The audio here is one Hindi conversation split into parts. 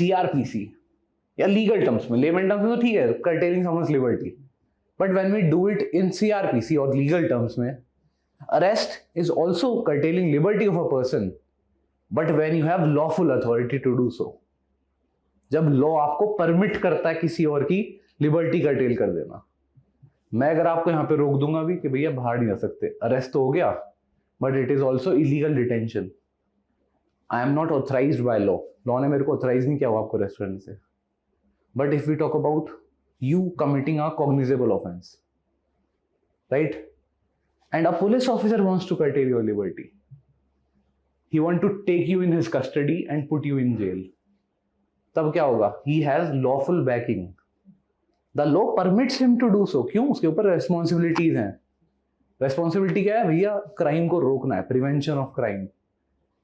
CRPC या लीगल टर्म्स में, लेमन टर्म्स में तो ठीक है, curtailing someone's liberty, but when we do it in CRPC और लीगल टर्म्स में, arrest is also curtailing liberty of a person, but when you have lawful authority to do so, जब लॉ आपको परमिट करता है किसी और की लिबर्टी कर्टेल कर देना। मैं अगर आपको यहाँ पे रोक दूंगा भी कि भैया बाहर नहीं आ सकते, अरेस्ट तो हो गया, but it is also illegal detention. I am not authorised by law, law ने मेरे को ऑथराइज नहीं किया हुआ आपको अरेस्ट करने से। But if we talk about you committing a cognizable offence, right, and a police officer wants to curtail your liberty, he want to take you in his custody and put you in jail, तब क्या होगा? He has lawful backing, the law permits him to do so. क्यों? उसके ऊपर रेस्पॉन्सिबिलिटीज हैं। रेस्पॉन्सिबिलिटी क्या है भैया? क्राइम को रोकना है, prevention of crime.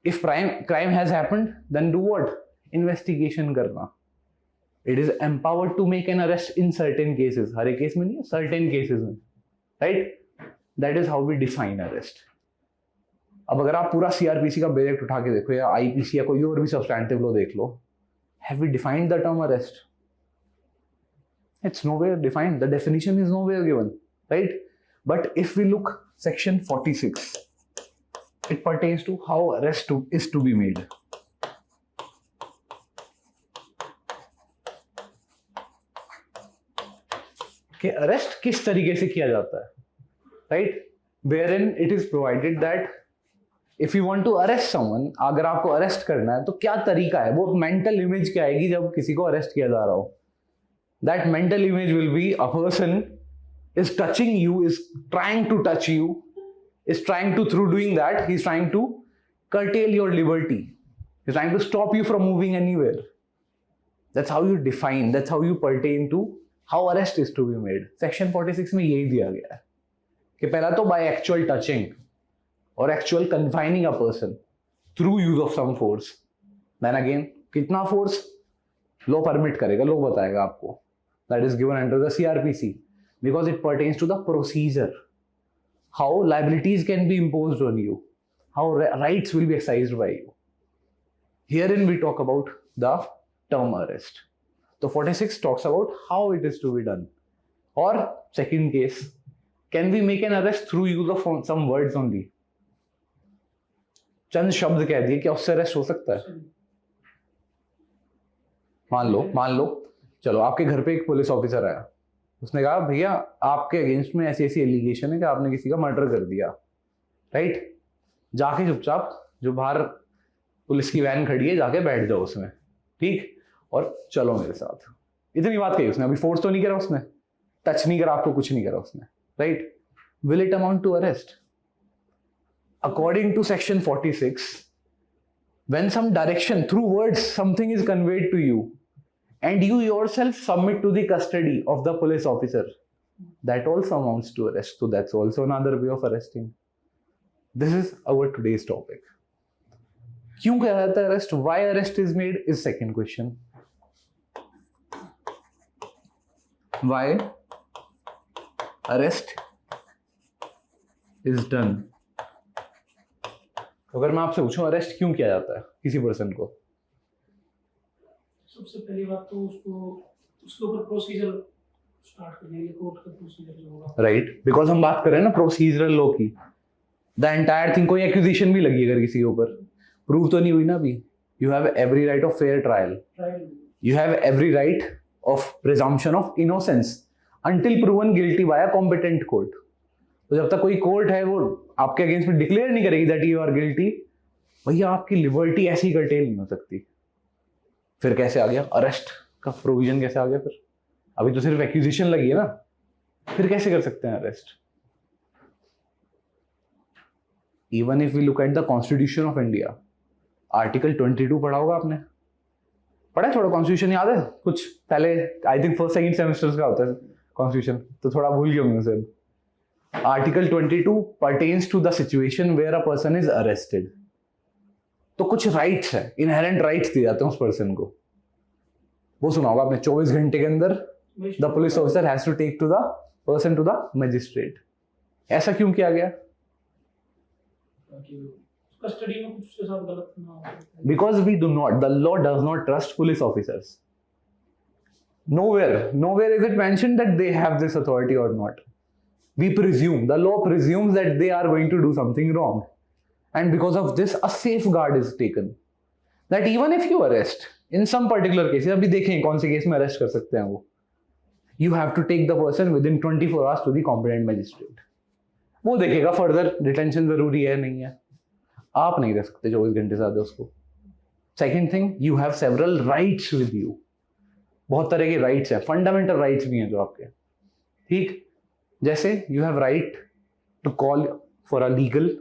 If crime has happened then do what? Investigation करना। It is empowered to make an arrest in certain cases, हर एक केस में नहीं, सर्टेन केसेस में, right? That is how we define arrest. अब अगर आप पूरा CRPC का बेरेक्ट उठा के देखो या IPC या कोई और भी सब्सटैंटिव लॉ देख लो, have we defined the term arrest? It's nowhere defined. The definition is nowhere given, right? But if we look section 46, it pertains to how arrest is to be made. कि arrest किस तरीके से किया जाता है, right? Wherein it is provided that if you want to arrest someone, अगर आपको अरेस्ट करना है तो क्या तरीका है, वो मेंटल इमेज क्या आएगी जब किसी को अरेस्ट किया जा रहा हो? That mental image will be a person is touching you, is trying to touch you, is trying to, through doing that, he's trying to curtail your liberty. He's trying to stop you from moving anywhere. That's how you define, that's how you pertain to how arrest is to be made. Section 46 में यही दिया गया है कि पहला तो by actual touching और actual confining a person through use of some force. Then again, कितना force law permit करेगा, law बताएगा आपको. That is given under the CRPC because it pertains to the procedure, how liabilities can be imposed on you, how rights will be exercised by you. Herein we talk about the term arrest. So 46 talks about how it is to be done. Or second case, can we make an arrest through use of some words only? चंद शब्द कह दिए क्या उससे अरेस्ट हो सकता है? मान लो चलो आपके घर पे एक पुलिस ऑफिसर आया, उसने कहा भैया आपके अगेंस्ट में ऐसी ऐसी एलिगेशन है कि आपने किसी का मर्डर कर दिया, राइट? जाके चुपचाप जो बाहर पुलिस की वैन खड़ी है जाके बैठ जाओ उसमें, ठीक, और चलो मेरे साथ। इतनी बात कही उसने, अभी फोर्स तो नहीं करा उसने, टच नहीं करा आपको, कुछ नहीं करा उसने, right? Will it amount to arrest? According to section 46, when some direction through words something is conveyed to you and you yourself submit to the custody of the police officer, that also amounts to arrest. So that's also another way of arresting. This is our today's topic. क्यों किया जाता है arrest? Why arrest is made is second question. Why arrest is done? अगर मैं आपसे पूछूं अरेस्ट क्यों किया जाता है किसी पर्सन को, सबसे पहली बात तो उसके ऊपर प्रोसीजर स्टार्ट करने के लिए कोर्ट का प्रोसीजर जो होगा, राइट? बिकॉज हम बात कर रहे हैं ना प्रोसीजरल लॉ की, द एंटायर थिंग। कोई एक्यूजिशन भी लगी अगर किसी के ऊपर, प्रूव तो नहीं हुई ना अभी, you have every right of fair trial, you have every right of presumption of innocence until proven guilty by a competent court. तो जब तक कोई कोर्ट है वो आपके अगेंस्ट में डिक्लेयर नहीं करेगी दैट यू आर गिल्टी, भैया आपकी लिबर्टी ऐसी कर्टेल नहीं हो सकती। फिर कैसे आ गया अरेस्ट का प्रोविजन, कैसे आ गया फिर? अभी तो सिर्फ एक्यूजिशन लगी है ना, फिर कैसे कर सकते हैं arrest? Even if we look at the constitution of India, article 22 पढ़ा होगा आपने, पढ़ा? थोड़ा कॉन्स्टिट्यूशन याद है कुछ? पहले I think first second semesters का होता है कॉन्स्टिट्यूशन, तो थोड़ा भूल गया हूँ उसे। Article 22 pertains to the situation where a person is arrested. तो कुछ राइट्स है, इनहेरेंट राइट्स दिए जाते हैं उस पर्सन को। वो सुना होगा आपने, 24 घंटे के अंदर the police officer has to take to the person to the magistrate. ऐसा क्यों किया गया? कस्टडी में कुछ उसके साथ गलत ना हो। Because we do not, the law does not trust police officers. Nowhere is it mentioned that they have this authority or not. We presume, the law presumes that they are going to do something wrong. And because of this, a safeguard is taken. That even if you arrest, in some particular cases, अभी देखें कौन से केस में अरेस्ट कर सकते हैं वो, you have to take the person within 24 hours to the competent magistrate. वो देखेगा फर्दर डिटेंशन जरूरी है नहीं है, आप नहीं रह सकते 24 घंटे से ज्यादा उसको. Second thing, you have several rights with you. बहुत तरह के राइट्स हैं, फंडामेंटल राइट्स भी हैं जो आपके, ठीक. जैसे you have right to call for a legal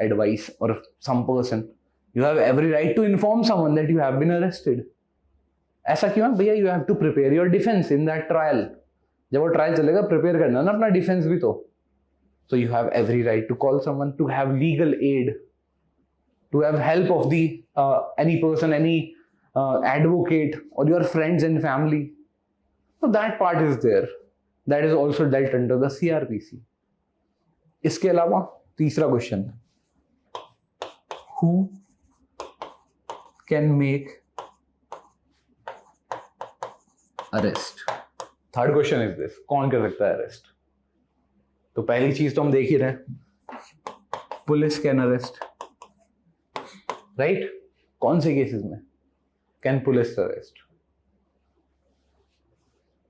advice और some person. You have every right to inform someone that you have been arrested. ऐसा क्यों है भैया? You have to prepare your defence in that trial. जब वो ट्रायल चलेगा प्रिपेयर करना ना अपना डिफेंस भी तो. So you have every right to call someone, to have legal aid, to have help of the any person, any advocate or your friends and family. So that part is there. That is also dealt under the CRPC. इसके अलावा तीसरा question, who can make arrest? Third question is this, कौन कर सकता है अरेस्ट? तो पहली चीज तो हम देख ही रहे हैं, पुलिस कैन अरेस्ट, राइट. कौन से केसेस में कैन पुलिस अरेस्ट?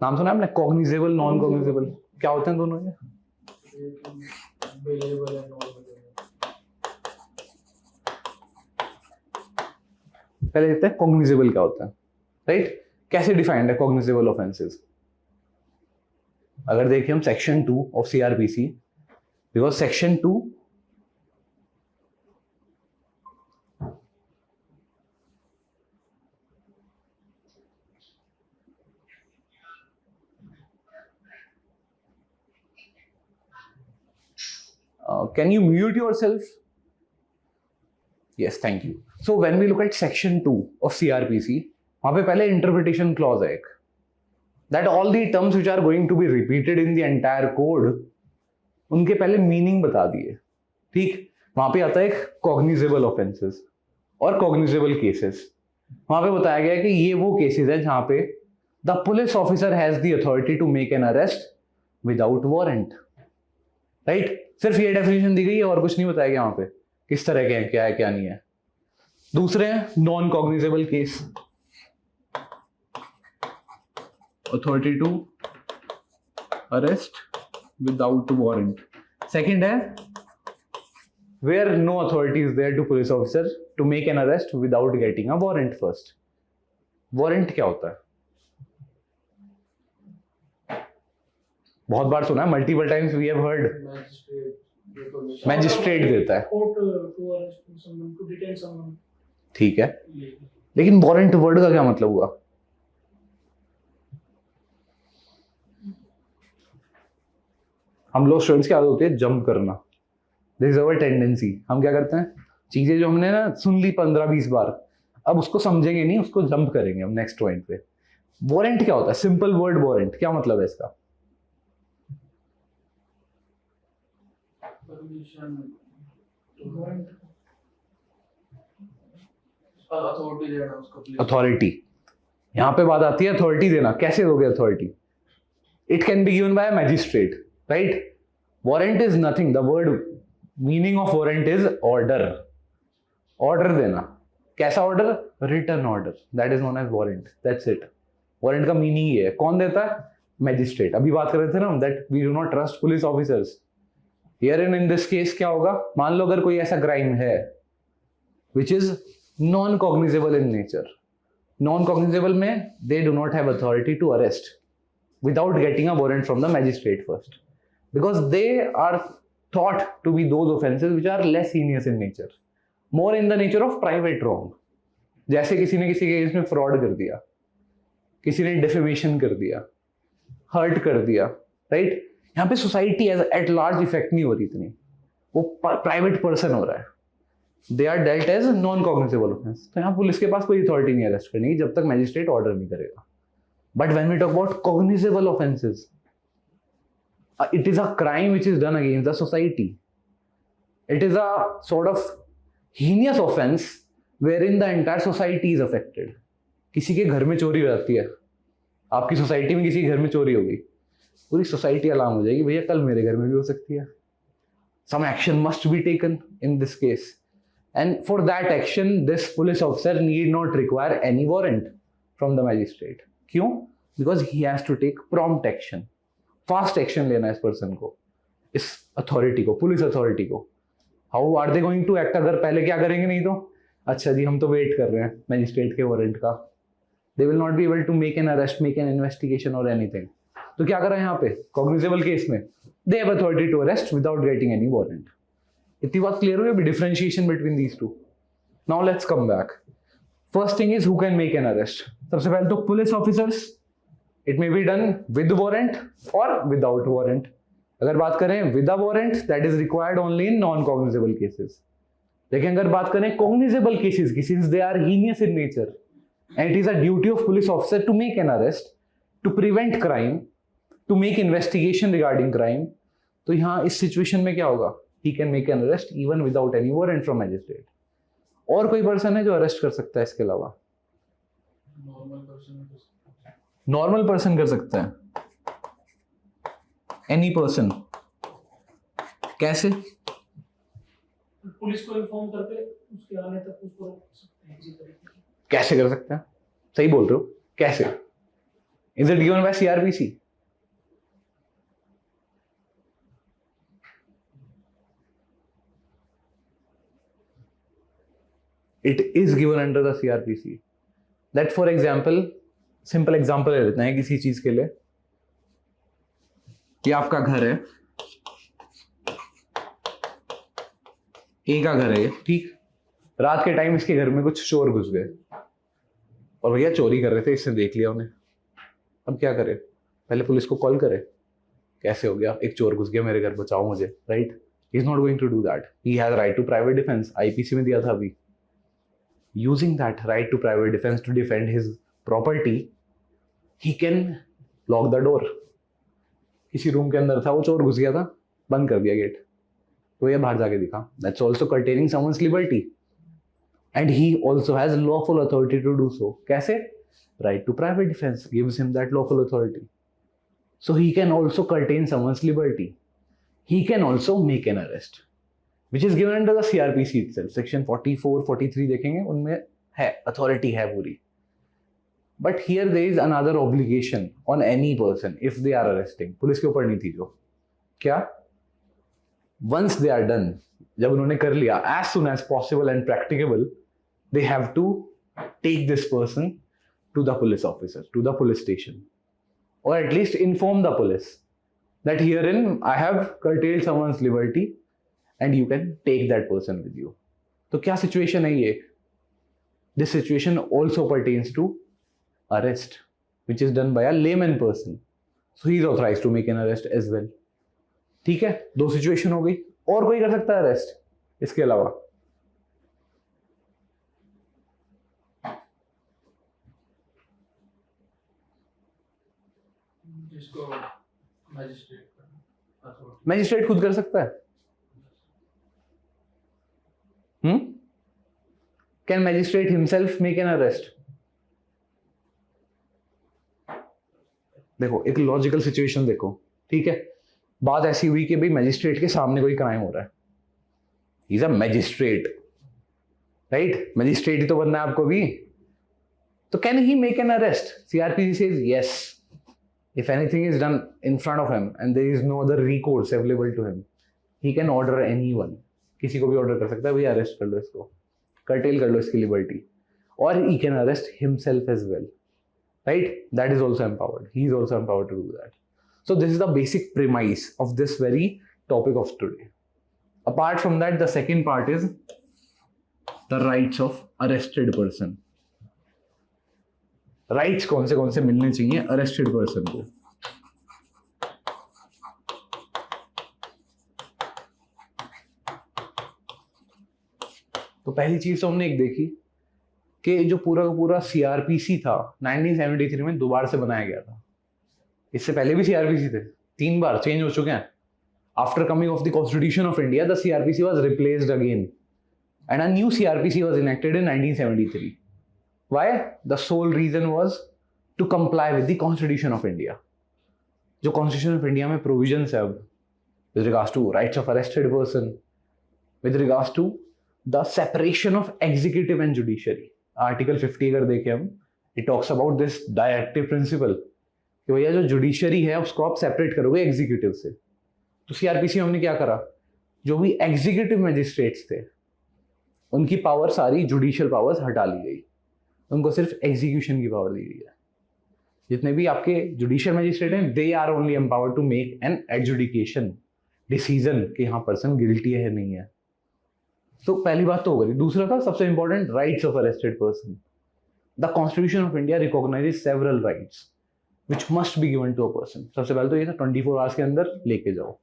नाम सुना आपने, कॉग्निजेबल, नॉन कॉग्निजेबल, क्या होते हैं दोनों ये? पहले देखते हैं कॉग्निजेबल क्या होता है, राइट. कैसे डिफाइंड है कॉग्निजेबल ऑफेंसेस? अगर देखिए हम section 2 of CrPC, because section 2 can you mute yourself? Yes, thank you. So when we look at section 2 of CRPC, वहां पे पहले इंटरप्रिटेशन क्लॉज है एक, that all the terms which are going to be repeated in the entire code, उनके पहले मीनिंग बता दिए, ठीक. वहां पे आता है कॉग्निजेबल ऑफेंसेस और कॉग्निजेबल केसेस. वहां पे बताया गया है कि ये वो केसेस है जहां पे the police officer has the authority to make an arrest without warrant, right. सिर्फ ये डेफिनेशन दी गई है और कुछ नहीं बताया गया वहां पे किस तरह के हैं, क्या है क्या नहीं है. दूसरे हैं non cognizable case, authority to arrest without warrant. Second है where no authority is there to police officer to make an arrest without getting a warrant first. Warrant क्या होता है? बहुत बार सुना है, multiple times we have heard. Magistrate देता है. Court to arrest someone, to detain someone. ठीक है, लेकिन warrant वर्ड का क्या मतलब हुआ? हम लोग स्टूडेंट्स की आदत होती है जंप करना. This is our tendency. हम क्या करते हैं, चीजें जो हमने ना सुन ली 15-20 बार, अब उसको समझेंगे नहीं, उसको जंप करेंगे हम नेक्स्ट पॉइंट पे. वारंट क्या होता है? सिंपल वर्ड वारंट, क्या मतलब है इसका? अथॉरिटी. यहां पे बात आती है अथॉरिटी देना. कैसे दोगे authority? It can be given by magistrate, right? Warrant is nothing. The word meaning of warrant is order. Order देना. कैसा order? Written order. That is known as warrant. That's it. Warrant का meaning ये है. कौन देता है? Magistrate. अभी बात कर रहे थे ना that we do not trust police officers. Herein in this case क्या होगा? मान लो अगर कोई ऐसा crime है which is non-cognizable in nature. Non-cognizable में they do not have authority to arrest without getting a warrant from the magistrate first. Because they are thought to be those offenses which are less heinous in nature, more in the nature of private wrong. जैसे किसी ने किसी के केस में फ्रॉड कर दिया, किसी ने डिफेमेशन कर दिया, हर्ट कर दिया, राइट. यहाँ पे सोसाइटी एट लार्ज इफेक्ट नहीं हो रही इतनी, वो प्राइवेट पर्सन हो रहा है. They are dealt as non cognizable offence. तो यहाँ पुलिस के पास कोई अथॉरिटी नहीं अरेस्ट करने की जब तक मैजिस्ट्रेट ऑर्डर नहीं करेगा. But when we talk about cognizable offences, it is a crime which is done against the society. It is a sort of heinous offense wherein the entire society is affected. किसी के घर में चोरी हो जाती है, आपकी सोसाइटी में किसी के घर में चोरी हो गई, पूरी सोसाइटी अलार्म हो जाएगी, भैया कल मेरे घर में भी हो सकती है. Some action must be taken in this case, and for that action this police officer need not require any warrant from the magistrate. क्यों? Because he has to take prompt action, fast action लेना इस person को, इस authority को, पुलिस authority को. How are they going to act? अगर पहले क्या करेंगे नहीं तो अच्छा जी हम तो वेट कर रहे हैं मैजिस्ट्रेट के वारंट का. They will not be able to make an arrest, make an investigation or anything. तो क्या करें यहाँ पे कॉग्निजेबल केस में they have authority to arrest without getting any warrant. इतनी बात क्लियर हुई अभी differentiation between these two. Now let's come back. First thing is who can make an arrest. सबसे पहले तो police officers. It may be done with warrant और विदाउट वारंट. अगर बात करें with warrant that is required only in non cognizable cases. लेकिन अगर बात करें कॉग्निजेबल केसेस की, since they are heinous in nature and it is a duty of police officer to make an arrest, to prevent crime, to make investigation regarding crime, तो यहाँ इस सिचुएशन में क्या होगा? He can make an arrest even without any warrant from magistrate. और कोई पर्सन है जो अरेस्ट कर सकता है इसके अलावा? नॉर्मल पर्सन कर सकता है. Any person. कैसे? पुलिस को इन्फॉर्म करके उसके आने तक उसको रोक सकते हैं इसी तरीके से. कैसे कर सकते हैं? सही बोल रहे हो. कैसे? Is it given by CrPC? It is given under the CRPC. That for example, simple example ले लेते हैं किसी चीज के लिए कि आपका घर है, ए का घर है, ठीक. रात के टाइम इसके घर में कुछ चोर घुस गए और भैया चोरी कर रहे थे, इसने देख लिया उन्हें. अब क्या करे? पहले पुलिस को कॉल करे. कैसे हो गया? एक चोर घुस गया मेरे घर, बचाओ मुझे, right? He is not going to do that. He has right to private defence. IPC में दिया था अभी. Using that right to private defense to defend his property, he can lock the door. किसी रूम के अंदर था, वो चोर घुस गया था, बंद कर दिया गेट, तो ये बाहर जाके दिखा. That's also curtailing someone's liberty, and he also has lawful authority to do so. कैसे? Right to private defense gives him that lawful authority, so he can also curtail someone's liberty. He can also make an arrest, which is given under the CRPC itself. Section 44, 43 देखेंगे, उनमें है authority है पूरी. But here there is another obligation on any person if they are arresting. Police के ऊपर नहीं थी जो. क्या? Once they are done, जब उन्होंने कर लिया, as soon as possible and practicable, they have to take this person to the police officer, to the police station, or at least inform the police that herein I have curtailed someone's liberty and you can take that person with you. तो क्या सिचुएशन है ये? This situation also pertains to arrest, which is done by a layman person. So he is authorized to make an arrest as well. ठीक है, दो सिचुएशन हो गई. और कोई कर सकता है अरेस्ट इसके अलावा? जिसको मैजिस्ट्रेट खुद कर सकता है. Can magistrate himself make an arrest? देखो एक लॉजिकल सिचुएशन देखो, ठीक है. बात ऐसी हुई कि भाई मैजिस्ट्रेट के सामने कोई क्राइम हो रहा है. He is a magistrate, right? Magistrate ही तो बनना है आपको भी. तो can he make an arrest? CrPC says yes. If anything is done in front of him and there is no other recourse available to him, he can order anyone. किसी को भी ऑर्डर कर सकता है, भैया अरेस्ट कर लो इसको, curtail कर लो इसकी liberty. Or he can arrest himself as well, right? That is also empowered. He is also empowered to do that. So this is the basic premise of this very topic of today. Apart from that, the second part is the rights of arrested person. Rights कौन से मिलने चाहिए अरेस्टेड पर्सन को? तो पहली चीज तो हमने एक देखी कि जो पूरा का पूरा सीआरपीसी था 1973 में दोबारा से बनाया गया था. इससे पहले भी सीआरपीसी थे, 3 बार चेंज हो चुके हैं. After coming of the Constitution of India, the CRPC was replaced again. And a new CRPC was enacted in 1973. Why? The sole reason was to comply with the Constitution of India. जो Constitution of India में provisions है अब, with regards to rights of arrested person, with regards to the separation of executive and judiciary. Article 50 अगर देखें हम, it talks about this directive principle कि भैया जो जुडिशरी है उसको आप सेपरेट करोगे एग्जीक्यूटिव से. तो सीआरपीसी में हमने क्या करा, जो भी एग्जीक्यूटिव मैजिस्ट्रेट्स थे उनकी पावर सारी जुडिशियल पावर्स हटा ली गई, उनको सिर्फ एग्जीक्यूशन की पावर दी गई है. जितने भी आपके जुडिशियल मैजिस्ट्रेट हैं they are only empowered to make an adjudication decision कि हाँ पर्सन गिल्टी है नहीं है. तो पहली बात तो हो गई. दूसरा था सबसे important, rights of arrested person. The constitution of India recognizes several rights which must be given to a person. सबसे पहले तो ये था 24 आवर्स के अंदर लेके जाओ.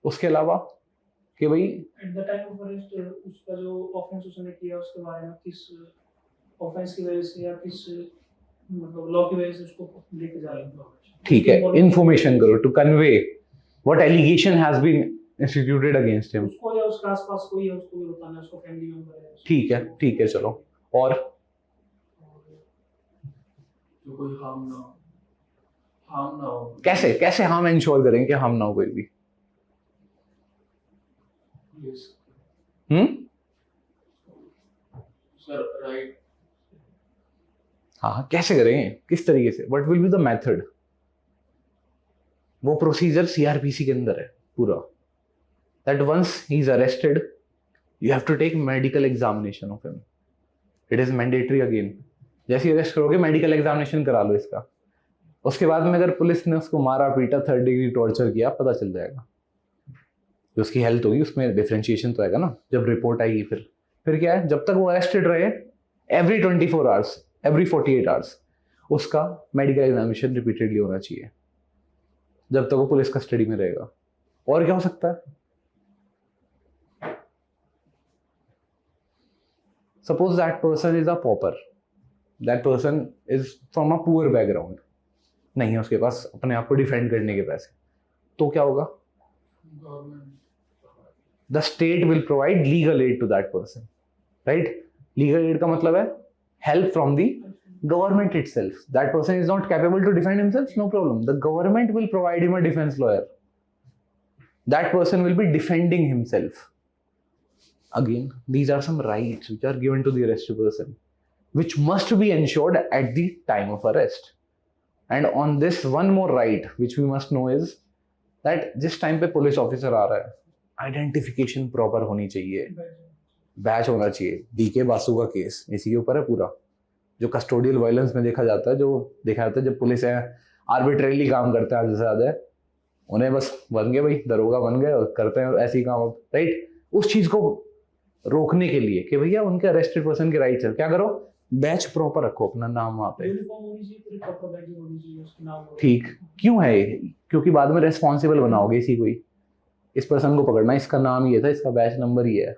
उसके अलावा कि भाई eight the time of arrest उसका जो ऑफेंस उसने किया उसके बारे में किस ऑफेंस की वजह से या किस मतलब लॉ की वजह से उसको लेके जा रहे हैं. ठीक है, इंफॉर्मेशन करो to convey what allegation has been instituted against him. उसको या उसके आसपास कोई है उसको भी बताना, उसको फैमिली मेंबर है. ठीक है चलो. और जो कोई हार्म ना हो. कैसे हार्म इंश्योर करेंगे कि हार्म ना हो कोई भी. Sir right. हाँ कैसे करेंगे, किस तरीके से, what will be the method. वो प्रोसीजर सीआरपीसी के अंदर है पूरा. That once he is arrested you have to take medical examination of him. It is mandatory again. जैसे अरेस्ट करोगे मेडिकल एग्जामिनेशन करा लो इसका. उसके बाद में अगर पुलिस ने उसको मारा पीटा 3rd डिग्री टॉर्चर किया पता चल जाएगा. जो उसकी हेल्थ होगी उसमें डिफरेंशिएशन तो आएगा ना जब रिपोर्ट आएगी. फिर क्या है, जब तक वो अरेस्टेड रहे एवरी 24 आवर्स एवरी 48 आवर्स उसका मेडिकल एग्जामिनेशन रिपीटेडली होना चाहिए जब तक वो पुलिस कस्टडी में रहेगा. और क्या हो सकता है, suppose that person is a pauper, that person is from a poor background, नहीं है उसके पास अपने आप को डिफेंड करने के पैसे, तो क्या होगा, the state will provide legal aid to that person. Right, legal aid का मतलब है help from the government itself. That person is not capable to defend himself, no problem. The government will provide him a defense lawyer. That person will be defending himself. Again, these are some rights which are given to the arrested person, which must be ensured at the time of arrest. And on this, one more right which we must know is that जिस time पे police officer आ रहा है, identification proper होनी चाहिए. बैच होना चाहिए. डीके बासु का केस इसी के ऊपर है पूरा. जो कस्टोडियल वायलेंस में देखा जाता है, जो देखा जाता है जब पुलिस है आर्बिट्रेरली काम करते हैं, जैसे ज्यादा है उन्हें बस बन गए भाई दरोगा बन गए और करते हैं ऐसे ही काम. राइट, उस चीज को रोकने के लिए कि भैया उनके अरेस्टेड पर्सन के राइट्स है, क्या करो, बैच प्रॉपर रखो, अपना नाम वहाँ पे. ठीक क्यों है ये, क्योंकि बाद में रेस्पॉन्सिबल बनाओगे इसी कोई, इस पर्सन को पकड़ना, इसका नाम ये था, इसका बैच नंबर ये है.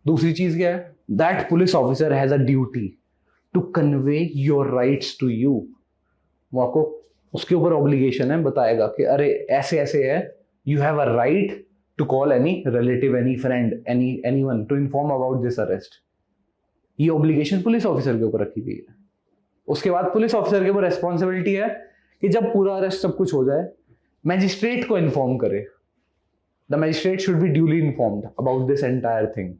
दूसरी चीज क्या है, that police officer has a duty to convey your rights to you. वो आपको उसके ऊपर ऑब्लिगेशन है, बताएगा कि अरे ऐसे ऐसे है, you have a right to call any relative, any friend, anyone to inform about this arrest. ये ऑब्लिगेशन पुलिस ऑफिसर के ऊपर रखी गई है. उसके बाद पुलिस ऑफिसर के ऊपर रेस्पॉन्सिबिलिटी है कि जब पूरा अरेस्ट सब कुछ हो जाए मैजिस्ट्रेट को इन्फॉर्म करे. The magistrate should be duly informed about this entire thing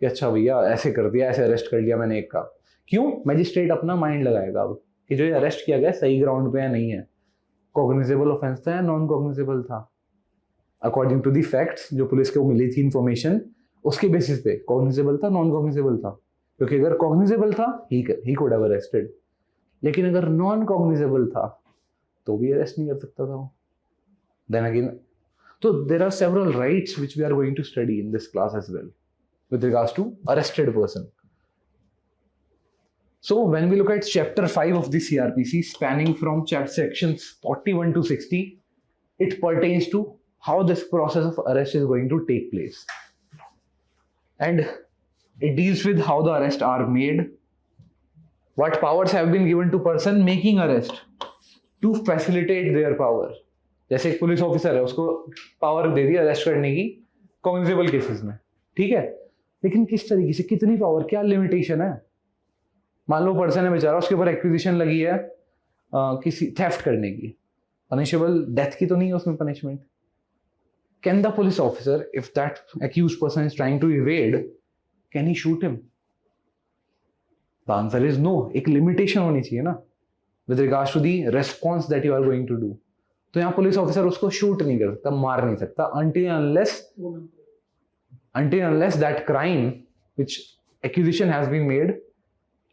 कि अच्छा भैया ऐसे कर दिया, ऐसे अरेस्ट कर लिया मैंने एक का. क्यों, मैजिस्ट्रेट अपना माइंड लगाएगा अब कि जो ये अरेस्ट किया गया सही ग्राउंड पे है नहीं है, कॉग्निजेबल ऑफेंस था या नॉन कॉग्निजेबल था. अकॉर्डिंग टू दी फैक्ट्स जो पुलिस को मिली थी इन्फॉर्मेशन, उसके बेसिस पे कॉग्निजेबल था, नॉन कॉग्निजेबल था. क्योंकि अगर कॉग्निजेबल था ही कुड हैव अरेस्टेड, लेकिन अगर नॉन कॉग्निजेबल था तो भी अरेस्ट नहीं कर सकता था. देन अगेन, तो there are several rights which we are going to study in this class as well with regards to arrested person. So when we look at chapter 5 of the CRPC spanning from sections 41 to 60, it pertains to how this process of arrest is going to take place. And it deals with how the arrests are made, what powers have been given to person making arrest to facilitate their power. जैसे एक पुलिस ऑफिसर है, उसको पावर दे दी अरेस्ट करने की कॉग्निजेबल केसेस में, ठीक है, लेकिन किस तरीके से, कितनी पावर, क्या लिमिटेशन है? मान लो पर्सन है बेचारा, उसके ऊपर एक्विजिशन लगी है किसी थेफ्ट करने की, पनिशेबल डेथ की तो नहीं है उसमें punishment. Can the police officer, if that accused person is trying to evade, can he shoot him? The answer is no. एक लिमिटेशन होनी चाहिए ना with regards to the response that you are going to do. तो यहाँ पुलिस ऑफिसर उसको शूट नहीं कर सकता, मार नहीं सकता, until unless that crime which accusation has been made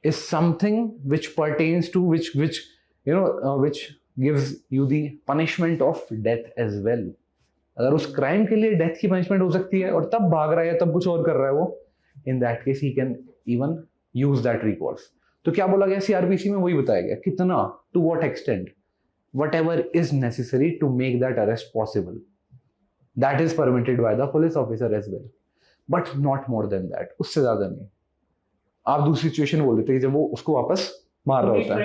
is something which pertains to which which gives you the punishment of death as well। अगर उस क्राइम के लिए डेथ की पनिशमेंट हो सकती है और तब भाग रहा है, तब कुछ और कर रहा है वो, इन that case he can even use that records. तो क्या बोला गया सीआरपीसी में, वही बताया गया, कितना, to what extent, whatever is necessary to make that arrest possible, that is permitted by the police officer as well, but not more than that, उससे ज्यादा नहीं। आप दूसरी सिचुएशन बोल देते हैं जब वो उसको वापस मार रहा होता है,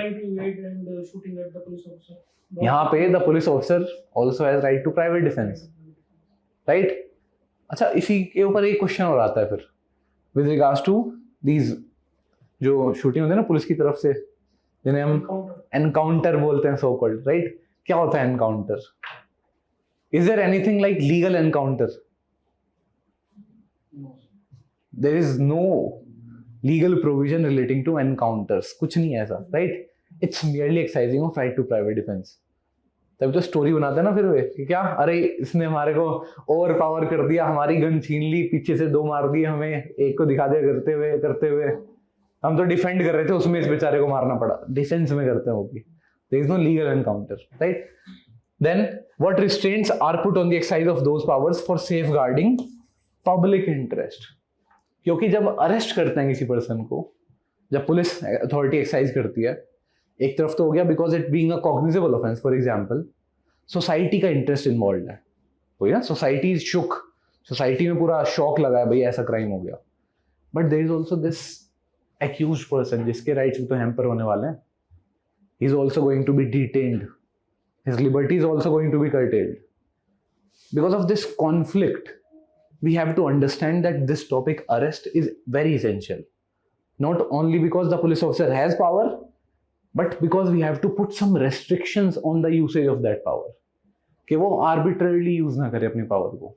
यहाँ पे the police officer also has right to private defence, right. अच्छा, इसी के ऊपर एक क्वेश्चन और आता है फिर विद रिगार्ड्स टू दीज जो शूटिंग होते हैं ना पुलिस की तरफ से, जिन्हें हम एनकाउंटर बोलते हैं, सो कॉल्ड, राइट। क्या होता है encounter? Is there anything like legal encounter? There is no legal provision relating to encounters, कुछ नहीं है ऐसा, right. It's merely exercising of right to private defence. तभी तो स्टोरी बनाते हैं ना फिर वे कि क्या, अरे इसने हमारे को ओवर पावर कर दिया, हमारी गन छीन ली, पीछे से 2 मार दिए हमें, एक को दिखा दिया करते हुए हम तो डिफेंड कर रहे थे, उसमें इस बेचारे को मारना पड़ा। डिफेंस में करते हैं वो भी। There is no legal encounter, right. Then what restraints are put on the exercise of those powers for safeguarding public interest. क्योंकि जब अरेस्ट करते हैं किसी पर्सन को, जब पुलिस अथॉरिटी एक्सरसाइज करती है, एक तरफ तो हो गया because it being a cognizable offence, for example society का इंटरेस्ट इन्वॉल्व है, वही ना, सोसाइटी इज शुक, सोसाइटी में पूरा शॉक लगा है भाई ऐसा क्राइम हो गया। But there is also this accused person जिसके राइट्स भी तो हैम्पर होने वाले हैं, he is also going to be detained, his liberty is also going to be curtailed। because of this conflict we have to understand that this topic arrest is very essential, not only because the police officer has power but because we have to put some restrictions on the usage of that power, कि वो arbitrarily यूज ना करे अपनी पावर को,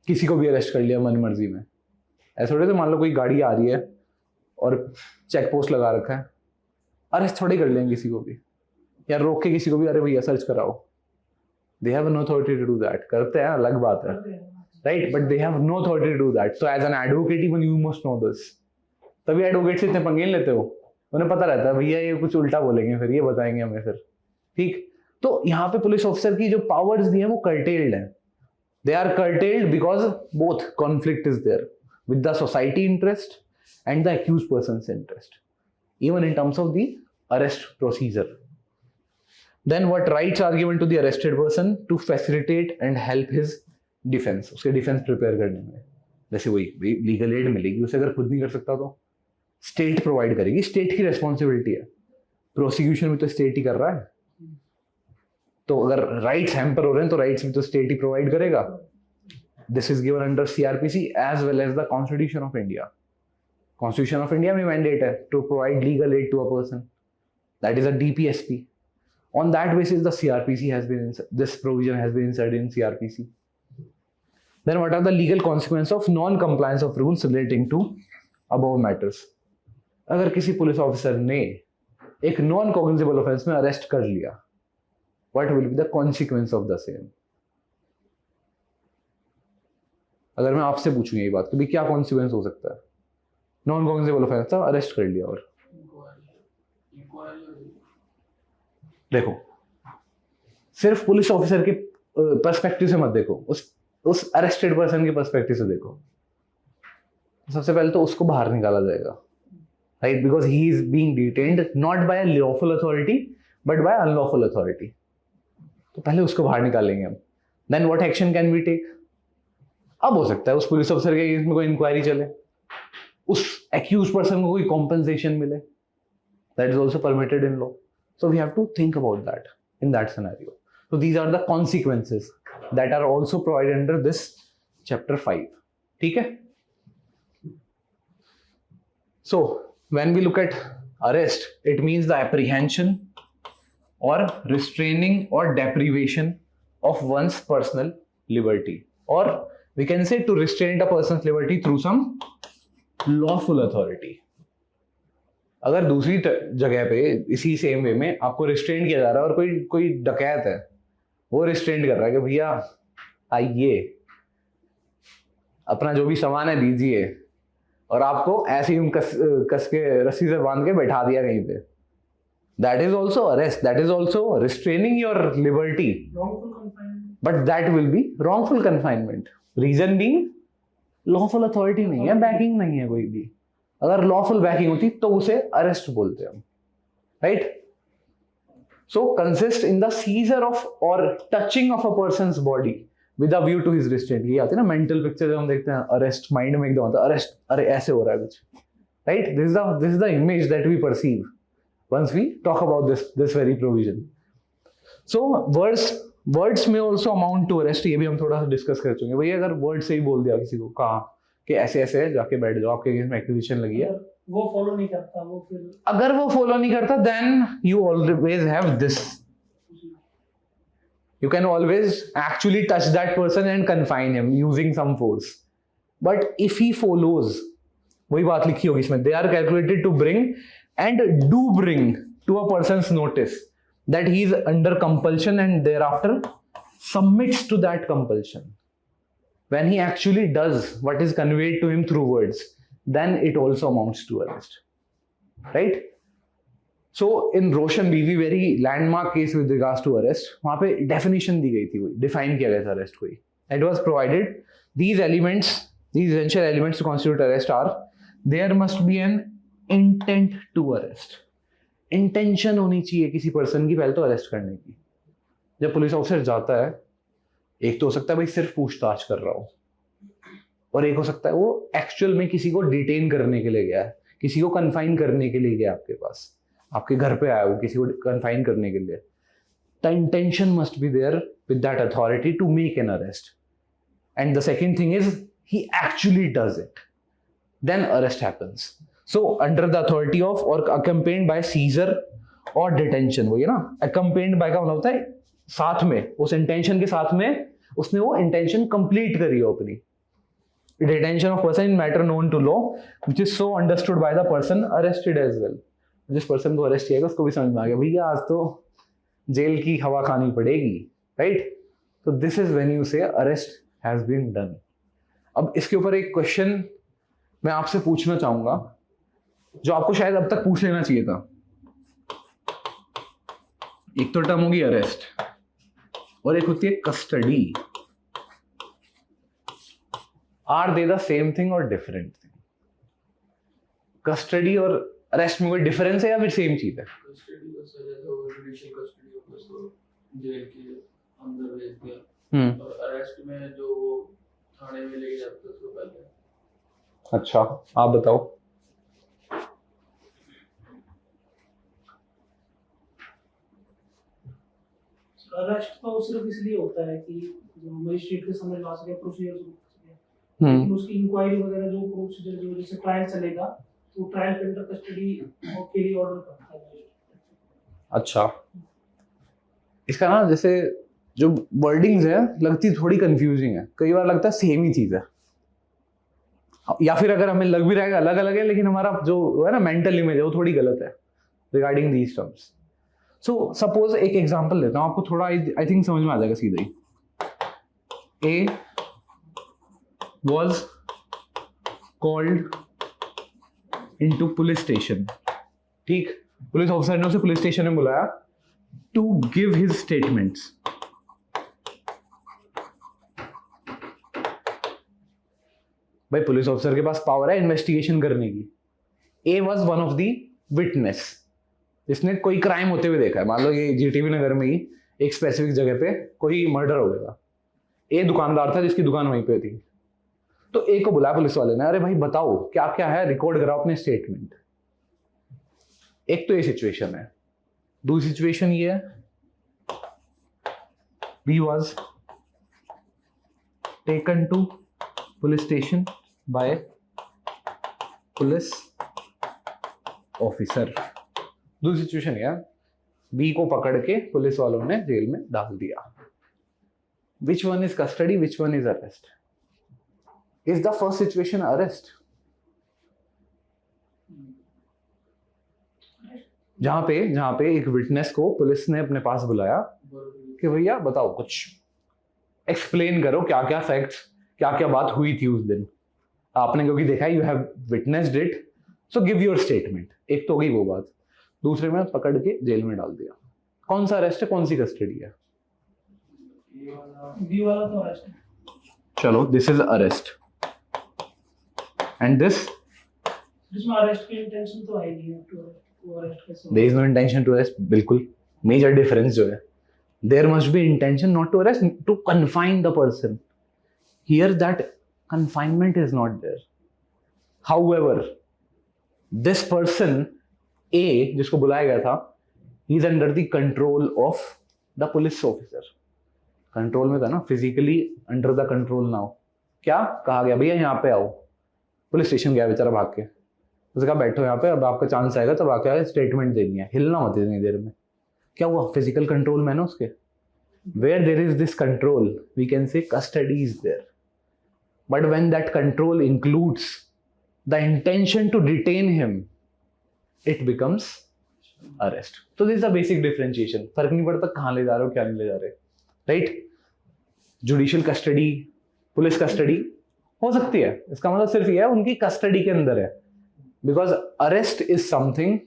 किसी को भी अरेस्ट कर लिया मन मर्जी में। ऐसा थोड़े, तो मान लो कोई गाड़ी आ रही है और चेक पोस्ट लगा रखा है, अरेस्ट थोड़ी कर लेंगे किसी को भी, या रोक के किसी को भी, अरे भैया सर्च कराओ। They have no authority to do that. करते हैं अलग बात है, right, but they have no authority to do that. So as an advocate even you must know this. तभी एडवोकेट से इतने पंगे लेते हो, उन्हें पता रहता है भैया ये कुछ उल्टा बोलेंगे, फिर ये बताएंगे हमें फिर, ठीक। तो यहाँ पे पुलिस ऑफिसर की जो पावर्स दी है वो कर्टेल्ड है। They are curtailed because both conflict is there with the society interest and the accused person's interest, even in terms of the arrest procedure। Then what rights are given to the arrested person to facilitate and help his defense, उसके defense prepare करने में। जैसे वही legal aid मिलेगी उसे, अगर खुद नहीं कर सकता तो state provide करेगी, state की responsibility है, prosecution भी तो state ही कर रहा है। तो अगर rights hamper हो रहे हैं तो rights भी तो state ही provide करेगा। This is given under CRPC as well as the Constitution of India। Constitution of India में mandate है to provide legal aid to a person, that is a DPSP। On that basis, the CRPC has been this provision has been inserted in CRPC। Then what are the legal consequences of non-compliance of rules relating to above matters? अगर किसी पुलिस ऑफिसर ने एक नॉन कॉग्निजेबल ऑफेंस में अरेस्ट कर लिया, what will be the consequence of the same? अगर मैं आपसे पूछूं ये बात, तो भी क्या कॉन्सिक्वेंस हो सकता है? नॉन कॉग्निजेबल ऑफेंस था, अरेस्ट कर लिया, और देखो सिर्फ पुलिस ऑफिसर के पर्सपेक्टिव से मत देखो, उस अरेस्टेड पर्सन के पर्सपेक्टिव से देखो। सबसे पहले तो उसको बाहर निकाला जाएगा, right, because he is being detained not by a lawful authority but by unlawful authority. तो पहले उसको बाहर निकालेंगे हम। Then what action can we take? अब हो सकता है उस पुलिस ऑफिसर के केस में कोई इंक्वायरी चले, उस एक्यूज पर्सन को कोई कॉम्पेंसेशन मिले, that is also permitted in law. So we have to think about that in that scenario. So these are the consequences that are also provided under this chapter 5. ठीक है? So when we look at arrest, it means the apprehension or restraining or deprivation of one's personal liberty, or we can say to restrain a person's liberty through some lawful authority. अगर दूसरी जगह पे इसी सेम वे में आपको रिस्ट्रेंट किया जा रहा है और कोई डकैत है, वो रिस्ट्रेंट कर रहा है कि भैया आइए अपना जो भी सामान है दीजिए, और आपको ऐसे ही कस के रस्सी से बांध के बैठा दिया कहीं पे, that is also arrest, that is also restraining your liberty, wrongful confinement, but that will be wrongful confinement. Reason being lawful authority नहीं है, backing नहीं है कोई भी. अगर lawful backing होती तो उसे arrest बोलते हम, right? So consist in the seizure of or touching of a person's body with a view to his restraint. ये आती है ना mental picture जब हम देखते हैं arrest, mind में एकदम आता है arrest, अरे ऐसे हो रहा है कुछ, right? This is the image that we perceive once we talk about this very provision. So words may also amount to arrest. ये भी हम थोड़ा सा डिस्कस कर चुके हैं. भैया अगर वर्ड से ही बोल दिया किसी को, कहा कि ऐसे ऐसे जाके बैठ जाओ, आपके अगेंस्ट में एक्विजिशन लगी है, वो फॉलो नहीं करता, वो फिर अगर वो फॉलो नहीं करता, then you always have this. You can always actually touch that person and confine him using some force. But if he follows, वही बात लिखी होगी इसमें, they are calculated to bring and do bring to a person's notice that he is under compulsion and thereafter submits to that compulsion. When he actually does what is conveyed to him through words, then it also amounts to arrest. Right? So in Roshan BV, very landmark case with regards to arrest, वहाँ पे definition दी गई थी, कोई define किया गया था arrest कोई. It was provided these elements, these essential elements to constitute arrest are, there must be an intent to arrest. Intention होनी चाहिए किसी पर्सन की पहले तो अरेस्ट करने की. जब पुलिस ऑफिसर जाता है, एक तो हो सकता है भाई सिर्फ पूछताछ कर रहा हो, और एक हो सकता है वो एक्चुअल में किसी को डिटेन करने के लिए गया है, किसी को कन्फाइन करने के लिए गया आपके पास, आपके घर पे आया वो किसी को कन्फाइन करने के लिए. The intention must be there with that authority to make an arrest. And the second thing is he actually does it, then arrest happens. So under the authority of or accompanied by seizure or detention, वही है ना, accompanied by का मतलब होता है साथ में, उस intention के साथ में उसने वो intention complete करी हो अपनी. Detention of person in matter known to law, which is so understood by the person arrested as well. जिस person को arrest किया गया उसको भी समझ में आ गया, भैया आज तो जेल की हवा खानी पड़ेगी, right? So this is when you say arrest has been done. अब इसके ऊपर एक question मैं आपसे पूछना चाहूंगा, जो आपको शायद अब तक पूछ लेना चाहिए था. एक तो टर्म होगी अरेस्ट और एक होती है custody. Are they the same thing और डिफरेंट थिंग? कस्टडी और अरेस्ट में कोई डिफरेंस है या फिर सेम चीज है? कस्टडी का सर जैसे वो जुडिशियल कस्टडी होता है तो जेल के अंदर भेज दिया, और अरेस्ट में जो वो थाने में ले जाते हैं उसको पहले. अच्छा, आप बताओ. अरेस्ट तो सिर्फ इसलिए होता है कि जो मजिस्ट्रेट के समझ ला सके, प्रोसीजर शुरू कर सके, लेकिन उसकी इंक्वायरी वगैरह जो प्रोसीजर जो जैसे ट्रायल चलेगा तो ट्रायल के अंदर कस्टडी के लिए ऑर्डर करता है. अच्छा, इसका ना जैसे जो वर्डिंग्स है लगती थोड़ी कंफ्यूजिंग है, कई बार लगता है सेम ही चीज है, या फिर अगर हमें लग भी रहेगा अलग अलग है, लेकिन हमारा जो है ना मेंटल इमेज है वो थोड़ी गलत है regarding these terms. So suppose एक एग्जांपल लेता हूं, आपको थोड़ा आई थिंक समझ में आ जाएगा सीधा ही. ए was called into police station. ठीक, पुलिस ऑफिसर ने उसे पुलिस स्टेशन में बुलाया टू गिव हिज स्टेटमेंट्स. भाई पुलिस ऑफिसर के पास पावर है इन्वेस्टिगेशन करने की. ए was one of the witness, जिसने कोई क्राइम होते हुए देखा है. मान लो ये जीटीवी नगर में ही एक स्पेसिफिक जगह पे कोई मर्डर हो गया. ए दुकानदार था जिसकी दुकान वहीं पे थी. तो ए को बुलाया पुलिस वाले ने, अरे भाई बताओ क्या क्या है, रिकॉर्ड कराओ अपने स्टेटमेंट. एक तो ये सिचुएशन है. दूसरी सिचुएशन ये है B was taken to police station by police officer. दूसरी सिचुएशन है, बी को पकड़ के पुलिस वालों ने जेल में डाल दिया. Which one is custody? Which one is arrest? Is the first situation arrest? जहां पे एक विटनेस को पुलिस ने अपने पास बुलाया कि भैया बताओ, कुछ एक्सप्लेन करो, क्या क्या फैक्ट्स, क्या क्या बात हुई थी उस दिन. आपने क्योंकि देखा, you have witnessed it, so give your statement. एक तो गई वो बात. दूसरे में पकड़ के जेल में डाल दिया. कौन सा अरेस्ट है, कौन सी कस्टडी है? बी वाला तो अरेस्ट है. चलो, this is arrest and this, जिसमें अरेस्ट की इंटेंशन तो है नहीं, तो अरेस्ट कैसे होगा? There is no intention to arrest. बिल्कुल मेजर डिफरेंस जो है, there must be intention not to arrest, to confine the person. Here that confinement is not there. However, this person A, जिसको बुलाया गया था, he is under the control of the police officer. Control में था ना, physically under the control now. क्या कहा गया, भैया यहाँ पे आओ. पुलिस स्टेशन गया बेचारा भाग के. उसने कहा बैठो यहाँ पे, अब आपका चांस आएगा तब आके स्टेटमेंट देनी है, हिलना मत इतनी देर में. क्या हुआ, फिजिकल कंट्रोल में ना उसके. Where there is this control, we can say custody is there. But when that control includes the intention to detain him, it becomes arrest. So this is the basic differentiation. फर्क नहीं पड़ता कहाँ ले जा रहे हो, क्या नहीं ले जा रहे. Right? Judicial custody, police custody हो सकती है, इसका मतलब सिर्फ ये है उनकी कस्टडी के अंदर है. Because arrest is something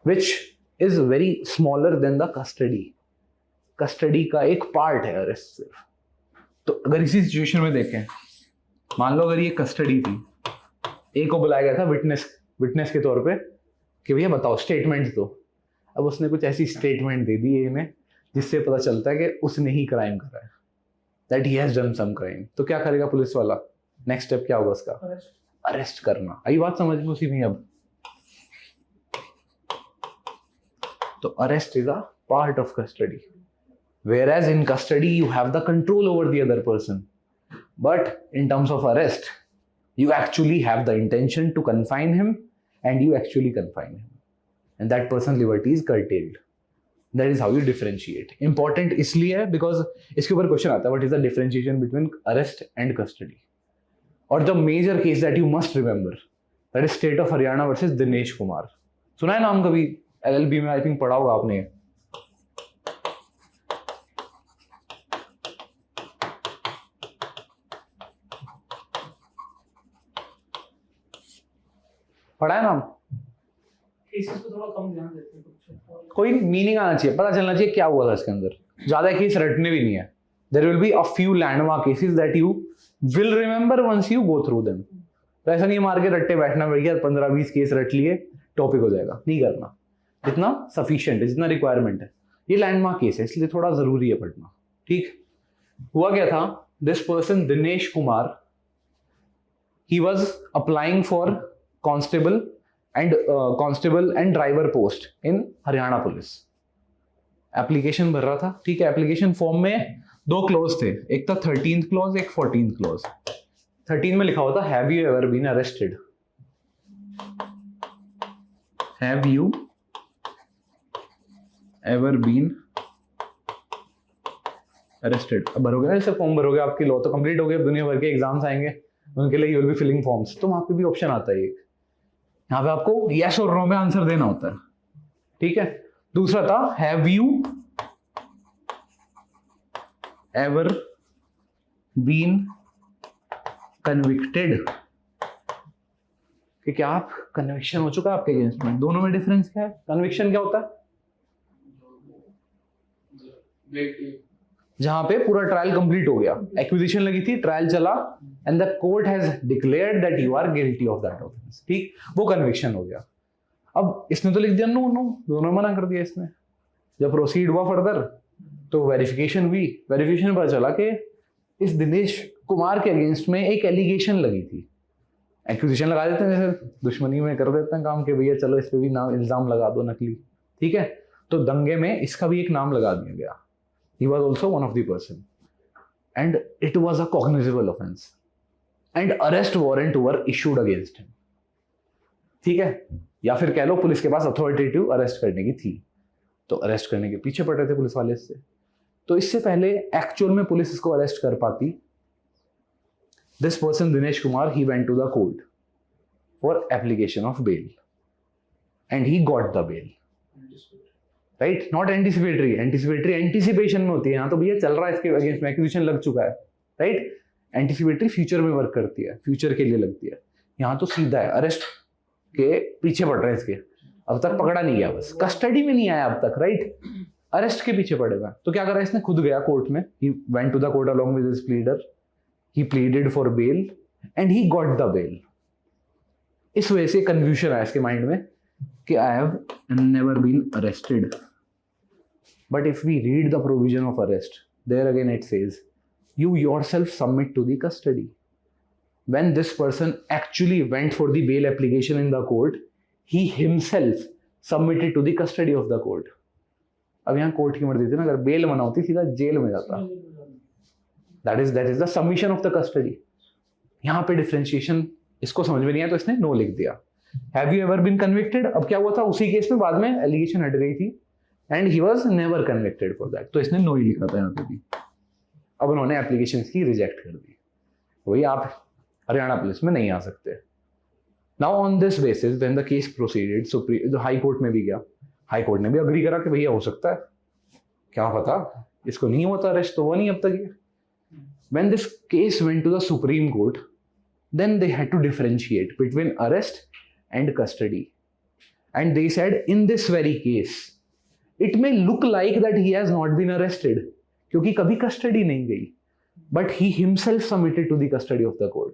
which is very smaller than the custody. Custody का एक पार्ट है अरेस्ट सिर्फ. तो अगर इसी सिचुएशन में देखें, मान लो अगर ये कस्टडी थी, ए को बुलाया गया था विटनेस के तौर पे कि भैया बताओ, स्टेटमेंट दो. अब उसने कुछ ऐसी स्टेटमेंट दे दी ए ने जिससे पता चलता है कि उसने ही क्राइम करा है, that he has done some crime. तो क्या करेगा पुलिस वाला, नेक्स्ट स्टेप क्या होगा उसका, अरेस्ट करना. आई बात समझ में उसी में. अब तो arrest is a part of custody, whereas in custody you have the control over the other person. But in terms of arrest, you actually have the intention to confine him, and you actually confine him, and that person's liberty is curtailed. That is how you differentiate. Important इसलिए है because इसके ऊपर क्वेश्चन आता है, what is the differentiation between arrest and custody? और the major case that you must remember, that is state of Haryana versus Dinesh Kumar. सुना है नाम कभी? LLB में आई थिंक पढ़ा होगा आपने. पढ़ा है नाम? केसेस को थोड़ा कम ध्यान देते हैं. कोई मीनिंग आना चाहिए, पता चलना चाहिए क्या हुआ था इसके अंदर. ज्यादा केस रटने भी नहीं है. There will be a few landmark cases that you will remember once you go through them. तो ऐसा नहीं मार के रट्टे बैठना भैया, 15-20 केस रट लिए टॉपिक हो जाएगा, नहीं करना. जितना सफिशिएंट है, जितना रिक्वायरमेंट है. ये लैंडमार्क केस है इसलिए थोड़ा जरूरी है पढ़ना. ठीक, हुआ क्या था, this person Dinesh Kumar, he was applying for constable and driver post in Haryana police. Application भर रहा था. ठीक है, एप्लीकेशन फॉर्म में 2 क्लॉज थे, एक था 13th क्लॉज, एक 14th क्लॉज. 13 में लिखा हुआ था, have you ever been arrested, have you ever been arrested. अब भरोगे ना, जैसे फॉर्म भरोगे, आपकी लॉ तो कंप्लीट हो गई, दुनिया भर के एग्जाम्स आएंगे, उनके लिए you will be filling forms. तो वहां पे भी ऑप्शन आता है, यहाँ पे आपको यस और नो में आंसर देना होता है. ठीक है. दूसरा था, have you ever been convicted, कि क्या आप कन्विक्शन हो चुका है आपके अगेंस्ट में. दोनों में डिफरेंस क्या है? कन्विक्शन क्या होता है, जहां पे पूरा ट्रायल कंप्लीट हो गया, एक्विजिशन लगी थी, ट्रायल चला, and the court has declared that you are guilty of that offence. ठीक, वो कन्विक्शन हो गया. अब इसने तो लिख दिया नो नो, दोनों मना कर दिया इसने. जब प्रोसीड हुआ फर्दर तो वेरिफिकेशन हुई, वेरिफिकेशन पता चला कि इस दिनेश कुमार के अगेंस्ट में एक एलिगेशन लगी थी. एक्विजिशन लगा देते हैं, जैसे दुश्मनी में कर देते हैं काम के भैया चलो इस पे भी नाम इल्जाम लगा दो नकली. ठीक है, तो दंगे में इसका भी एक नाम लगा दिया गया. He was also one of the person. And it was a cognizable offense. And arrest warrant were issued against him. ठीक है, या फिर कह लो पुलिस के पास अथॉरिटेटिव अरेस्ट करने की थी, तो अरेस्ट करने के पीछे पड़ रहे थे पुलिस वाले इससे। तो इससे पहले एक्चुअल में पुलिस इसको अरेस्ट कर पाती, this person Dinesh Kumar, he went to the court for application of bail and he got the bail, right? Not anticipatory, anticipatory anticipation में होती है, यहाँ तो भैया चल रहा है, इसके अगेंस्ट में एक्विजिशन लग चुका है, राइट? एंटिसिपेटरी फ्यूचर में वर्क करती है, फ्यूचर के लिए लगती है। यहाँ तो सीधा है, अरेस्ट के पीछे पड़ रहे हैं इसके, अब तक पकड़ा नहीं गया, बस कस्टडी में नहीं आया अब तक, राइट? अरेस्ट के पीछे पड़ेगा। तो क्या करा इसने, खुद गया कोर्ट में, he went to the court along with his pleader, he pleaded for bail and he got the bail. इस वजह से कंफ्यूजन आया इसके माइंड में कि I have never been arrested, but if we read the provision of arrest, there again it says you yourself submit to the custody. When this person actually went for the bail application in the court, he himself submitted to the custody of the court. अब यहाँ कोर्ट की मर्जी थी ना, अगर बेल मना होती सीधा जेल में जाता। That is the submission of the custody. यहाँ पे डिफरेंशिएशन इसको समझ में नहीं आया तो इसने नो लिख दिया। Have you ever been convicted? अब क्या हुआ था, उसी केस में बाद में एलिगेशन हट गई थी and he was never convicted for that, तो इसने नो ही लिखा था यहाँ पे भी। अब उन्होंने एप्लीकेशन की रिजेक्ट कर दी, वही आप हरियाणा पुलिस में नहीं आ सकते। Now on this basis when the case proceeded, supreme high court में भी गया, हाई कोर्ट ने भी अग्री करा कि भैया हो सकता है, क्या पता इसको नहीं होता अरेस्ट, तो वो नहीं अब तक ये। When this case went to the Supreme Court, then they had to differentiate between arrest and custody, and they said in this very case it may look like that he has not been arrested, क्योंकि कभी कस्टडी नहीं गई, but he himself submitted to the custody of the court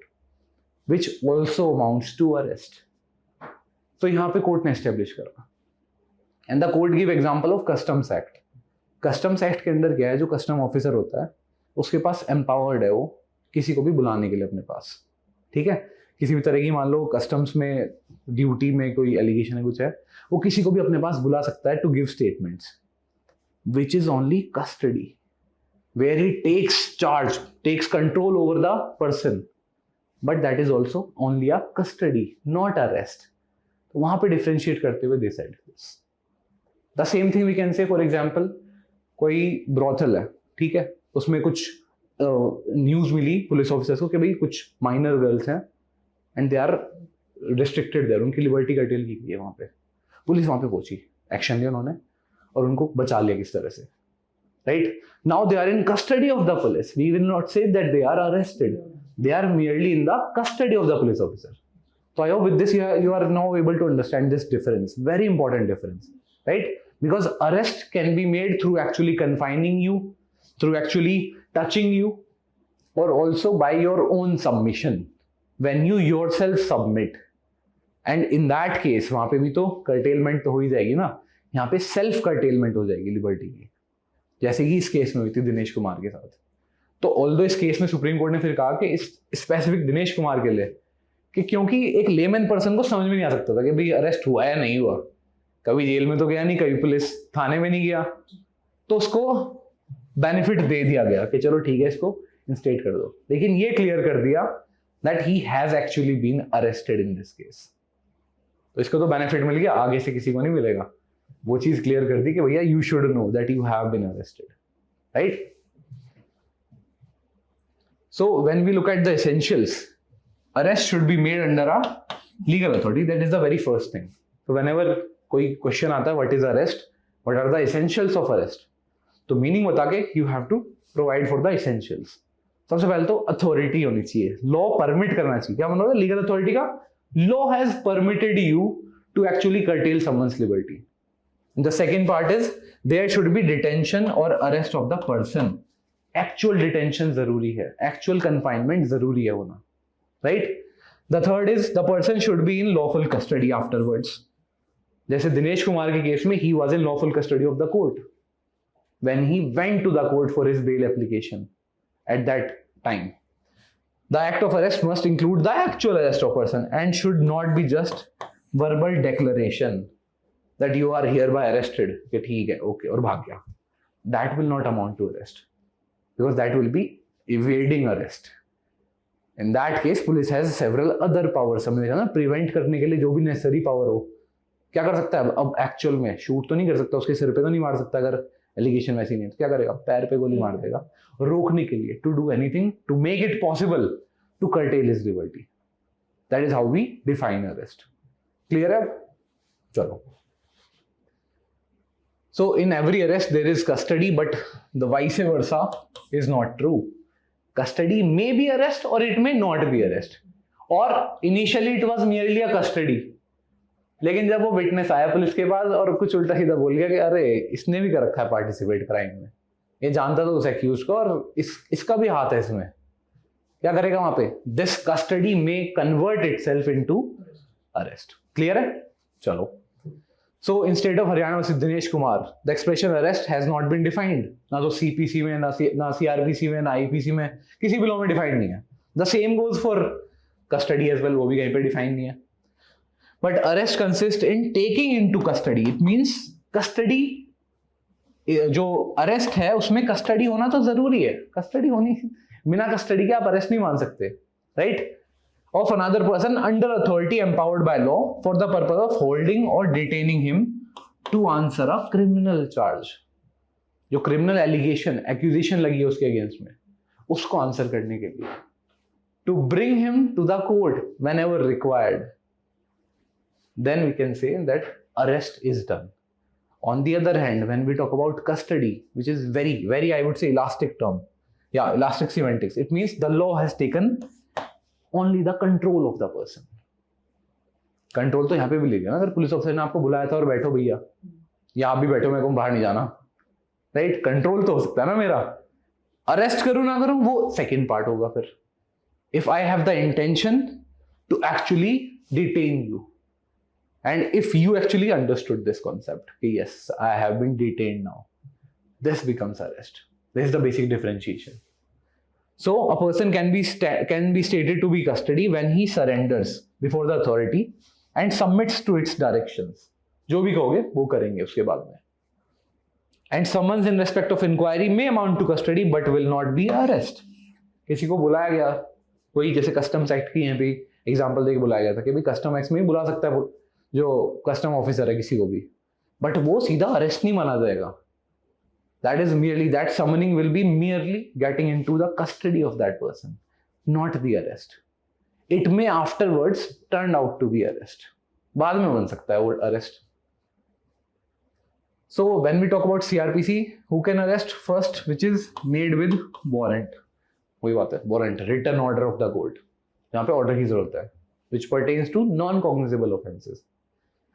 which also amounts to arrest. तो यहां पे कोर्ट ने एस्टेब्लिश करा, and the court give example of customs act. Customs act के अंदर क्या है, जो कस्टम ऑफिसर होता है उसके पास एम्पावर्ड है वो किसी को भी बुलाने के लिए अपने पास, ठीक है? किसी भी तरह की मान लो कस्टम्स में ड्यूटी में कोई एलिगेशन है, कुछ है, वो किसी को भी अपने पास बुला सकता है to give statements, which is only custody, where he takes control over the person, but that is also only a custody, not arrest. तो वहां पे differentiate करते हुए they said this. The same thing we can say, for example, कोई brothel है, ठीक है, उसमें कुछ न्यूज मिली पुलिस ऑफिसर्स को कि भाई कुछ माइनर गर्ल्स हैं and they are restricted there, उनकी लिबर्टी कर्टेल की गई है। वहां पे पुलिस वहां पे पहुंची, एक्शन लिया उन्होंने और उनको बचा लिया किस तरह से, right? Now they are in custody of the police. We will not say that they are arrested. They are merely in the custody of the police officer. So I hope with this you are now able to understand this difference. Very important difference, right? Because arrest can be made through actually confining you, through actually touching you, or also by your own submission when you yourself submit. And in that case, वहाँ पे भी तो curtailment तो हो ही जाएगी ना, यहाँ पे self curtailment हो जाएगी लिबर्टी की, जैसे कि इस केस में हुई थी दिनेश कुमार के साथ। तो ऑल्दो इस केस में सुप्रीम कोर्ट ने फिर कहा कि इस स्पेसिफिक दिनेश कुमार के लिए, कि क्योंकि एक लेमन पर्सन को समझ में नहीं आ सकता था कि भाई अरेस्ट हुआ या नहीं हुआ, कभी जेल में तो गया नहीं, कभी पुलिस थाने में नहीं गया, तो उसको बेनिफिट दे दिया गया कि चलो ठीक है इसको इंस्टेट कर दो, लेकिन ये क्लियर कर दिया that he has actually been arrested in this case. तो इसको तो बेनिफिट मिल गया, आगे से किसी को नहीं मिलेगा, वो चीज क्लियर कर दी कि भैया you should know that you have been arrested, right? So when we look at the essentials, arrest should be made under a legal authority, that is the very first thing. तो व्हेनेवर कोई क्वेश्चन आता है what is arrest, what are the essentials of arrest, तो मीनिंग बता के you have to provide for the essentials. सबसे पहले तो अथॉरिटी होनी चाहिए, लॉ परमिट करना चाहिए। क्या मतलब लीगल अथॉरिटी का, law has permitted you to actually curtail someone's liberty. The second part is there should be detention or arrest of the person. Actual detention जरूरी है, actual confinement जरूरी है होना, right? The third is the person should be in lawful custody afterwards. जैसे दिनेश कुमार के केस में he was in lawful custody of the court when he went to the court for his bail application at that time. The act of arrest must include the actual arrest of person and should not be just verbal declaration that you are hereby arrested, कि ठीक है, ओके, और भाग गया, that will not amount to arrest because that will be evading arrest. In that case, police has several other powers. समझेगा ना, प्रिवेंट करने के लिए जो भी नेसेसरी पावर हो, क्या कर सकता है? अब एक्चुअल में शूट तो नहीं कर सकता, उसके सिर पे तो नहीं मार सकता, अगर एलिगेशन वैसी नहीं है तो क्या करेगा? पैर पे गोली मार देगा, रोकने के लिए, to do anything to make it possible to curtail his liberty. That is how we define arrest. Clear है? चलो. So in every arrest there is custody, but the vice versa is not true. Custody may be arrest or it may not be arrest. Or initially it was merely a custody. लेकिन जब वो विटनेस आया पुलिस के पास और कुछ उल्टा सीधा बोल गया कि अरे इसने भी कर रखा है पार्टिसिपेट क्राइम में, ये जानता था उस एक्यूज को और इसका भी हाथ है इसमें, क्या करेगा वहां पे? दिस कस्टडी में convert itself into arrest. Clear है? चलो. So instead of Haryana versus Dinesh Kumar, the expression arrest has not been defined. ना तो CPC में, ना CRPC में, ना IPC में, किसी भी लॉ में डिफाइंड नहीं है. The same goes for custody as well, वो भी कहीं पे डिफाइंड नहीं है. But arrest consists in taking into custody. It means custody, जो arrest है उसमें custody होना तो जरूरी है. Custody होनी, बिना custody के आप arrest नहीं मान सकते, right? Of another person under authority empowered by law for the purpose of holding or detaining him to answer a criminal charge. जो criminal allegation, accusation लगी है उसके against में, उसको आंसर करने के लिए. To bring him to the court whenever required. Then we can say that arrest is done. On the other hand, when we talk about custody, which is very, very, I would say, elastic term. Yeah, elastic semantics. It means the law has taken only the control of the person. Control तो यहाँ पे भी ले लिया ना, अगर पुलिस ऑफिसर ने आपको बुलाया था और बैठो भैया, या आप भी बैठो, मेरे को बाहर नहीं जाना, राइट? कंट्रोल तो हो सकता है ना मेरा. अरेस्ट करूं ना करूं वो सेकेंड पार्ट होगा फिर. If I have the intention to actually detain you and if you actually understood this concept कि yes I have been detained now, this becomes arrest. This is the basic differentiation. So a person can be stated to be custody when he surrenders before the authority and submits to its directions. जो भी कहोगे वो करेंगे उसके बाद में. And summons in respect of inquiry may amount to custody but will not be arrest. किसी को बुलाया गया, कोई जैसे कस्टम्स एक्ट की यहाँ पे एग्जाम्पल देके बुलाया गया था कि भाई कस्टम एक्ट में ही बुला सकता है जो कस्टम ऑफिसर है किसी को भी, बट वो सीधा अरेस्ट नहीं माना जाएगा. That is merely, that summoning will be merely getting into the custody of that person, not the arrest. It may afterwards turn out to be arrest. बाद में बन सकता है वो arrest. So when we talk about CRPC, who can arrest? First, which is made with warrant. वही बात है, warrant, written order of the court. यहाँ पे order की जरूरत है, which pertains to non-cognizable offenses.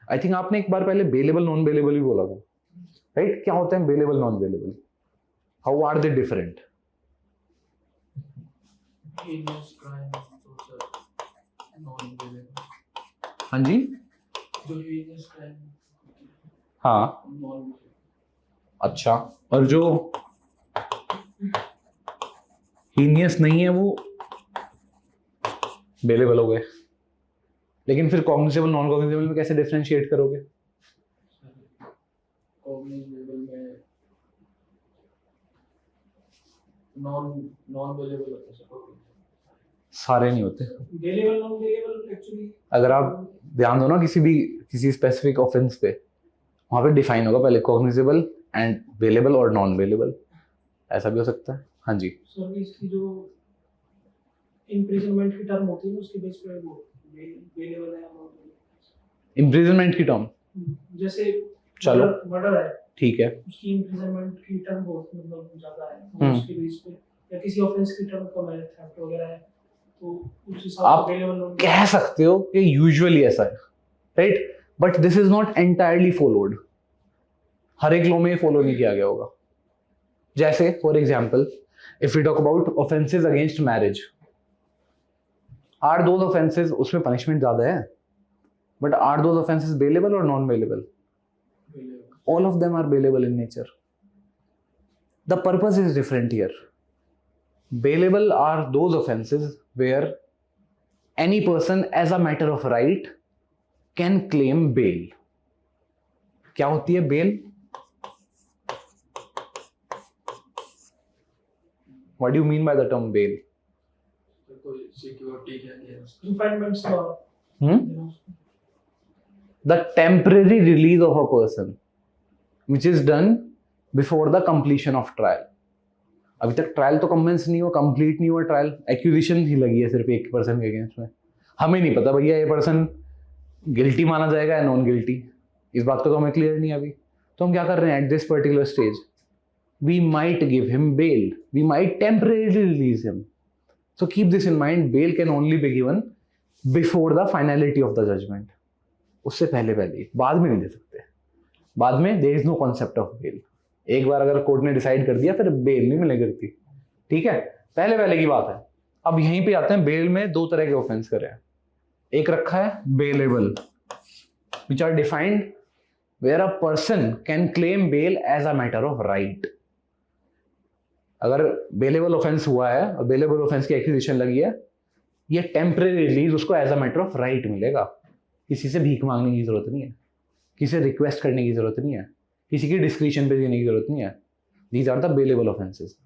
I think आपने एक बार पहले bailable, non-bailable भी बोला था. राइट? क्या होते हैं bailable, non bailable? How are they different? हाँ जी, हाँ, अच्छा. और जो हीनियस नहीं है वो बेलेबल हो गए. लेकिन फिर कॉग्निजेबल, नॉन कॉग्निजेबल में कैसे डिफरेंशिएट करोगे? कॉग्निजेबल में नॉन बेलेबल होते हैं, सारे नहीं होते. बेलेबल, नॉन बेलेबल एक्चुअली अगर आप ध्यान दो ना किसी स्पेसिफिक ऑफेंस पे, वहां पे डिफाइन होगा पहले कॉग्निजेबल एंड बेलेबल और नॉन बेलेबल. ऐसा भी हो सकता है. हाँ जी. सर इसकी जो इम्प्रिजनमेंट की टर्म होती है उसके बेस पे वो बेलेबल है. इम्प्रिजनमेंट की टर्म जैसे चलो मर्डर है, ठीक है, उसकी इम्प्रिजनमेंट की टर्म बहुत मतलब ज्यादा है, तो उसके बेस पे या किसी ऑफेंस की टर्म कम है, थेफ्ट वगैरह है, तो उस हिसाब आप से बेलेबल कह सकते हो कि यूजुअली ऐसा है, right? But this is not entirely followed. हर एक लॉ में फॉलो नहीं किया गया होगा. जैसे for example if we talk about offences against marriage, are those offences, उसमें पनिशमेंट ज्यादा है, but are those offences bailable और non bailable? All of them are bailable in nature. The purpose is different here. Bailable are those offenses where any person as a matter of right can claim bail. क्या होती है bail? What do you mean by the term bail? तो कोई सिक्योरिटी क्या है उसका? Confinements law, Hmm? you know. The temporary release of a person, which is done before the completion of trial. अभी तक ट्रायल तो कमेंस नहीं हुआ, कंप्लीट नहीं हुआ ट्रायल, एक्यूजिशन ही लगी है सिर्फ एक पर्सन के अगेंस्ट में. हमें नहीं पता भैया ये पर्सन गिल्टी माना जाएगा या नॉन गिल्टी, इस बात का तो हमें क्लियर नहीं है अभी. तो हम क्या कर रहे हैं at this particular stage, we might give him bail, we might temporarily release him. So keep this in mind, bail can only be given before the finality of the judgement. उससे पहले बाद में नहीं दे सकते. बाद में there is no concept of bail. एक बार अगर कोर्ट ने डिसाइड कर दिया फिर बेल नहीं मिले करती. ठीक है, पहले की बात है. अब यहीं पे आते हैं, बेल में दो तरह के ऑफेंस करे हैं. एक रखा है bailable, which are defined where a person can claim bail as a matter of right. अगर बेलेबल ऑफेंस हुआ है और बेलेबल ऑफेंस की एक्यूजिशन लगी है, ये टेम्परेरी रिलीज उसको as a matter of right मिलेगा. किसी से भीख मांगने की जरूरत नहीं है, किसी से रिक्वेस्ट करने की जरूरत नहीं है, किसी की डिस्क्रिप्शन पे देने की जरूरत नहीं है. These are the bailable offences.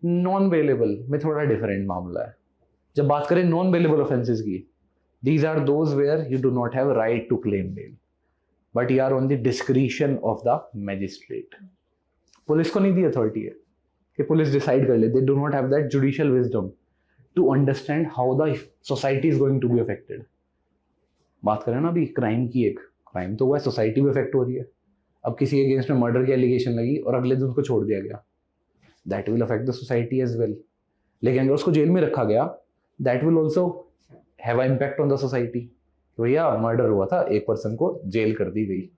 Non bailable में थोड़ा डिफरेंट मामला है. जब बात करें नॉन बेलेबल ऑफेंसेस की, these are those where you do not have right to claim bail, but you are on the discretion of the magistrate. Police को नहीं दी अथॉरिटी है कि पुलिस डिसाइड कर ले. They do not have that judicial wisdom to understand how the society is going to be affected. बात करें ना अभी क्राइम की, एक क्राइम तो हुआ है, सोसाइटी भी अफेक्ट हो रही है. अब किसी के अगेंस्ट में मर्डर की एलिगेशन लगी और अगले दिन उसको छोड़ दिया गया, that will affect the society as well. लेकिन अगर उसको जेल में रखा गया, that will also have a impact on the society. भैया मर्डर हुआ था, एक पर्सन को जेल कर दी गई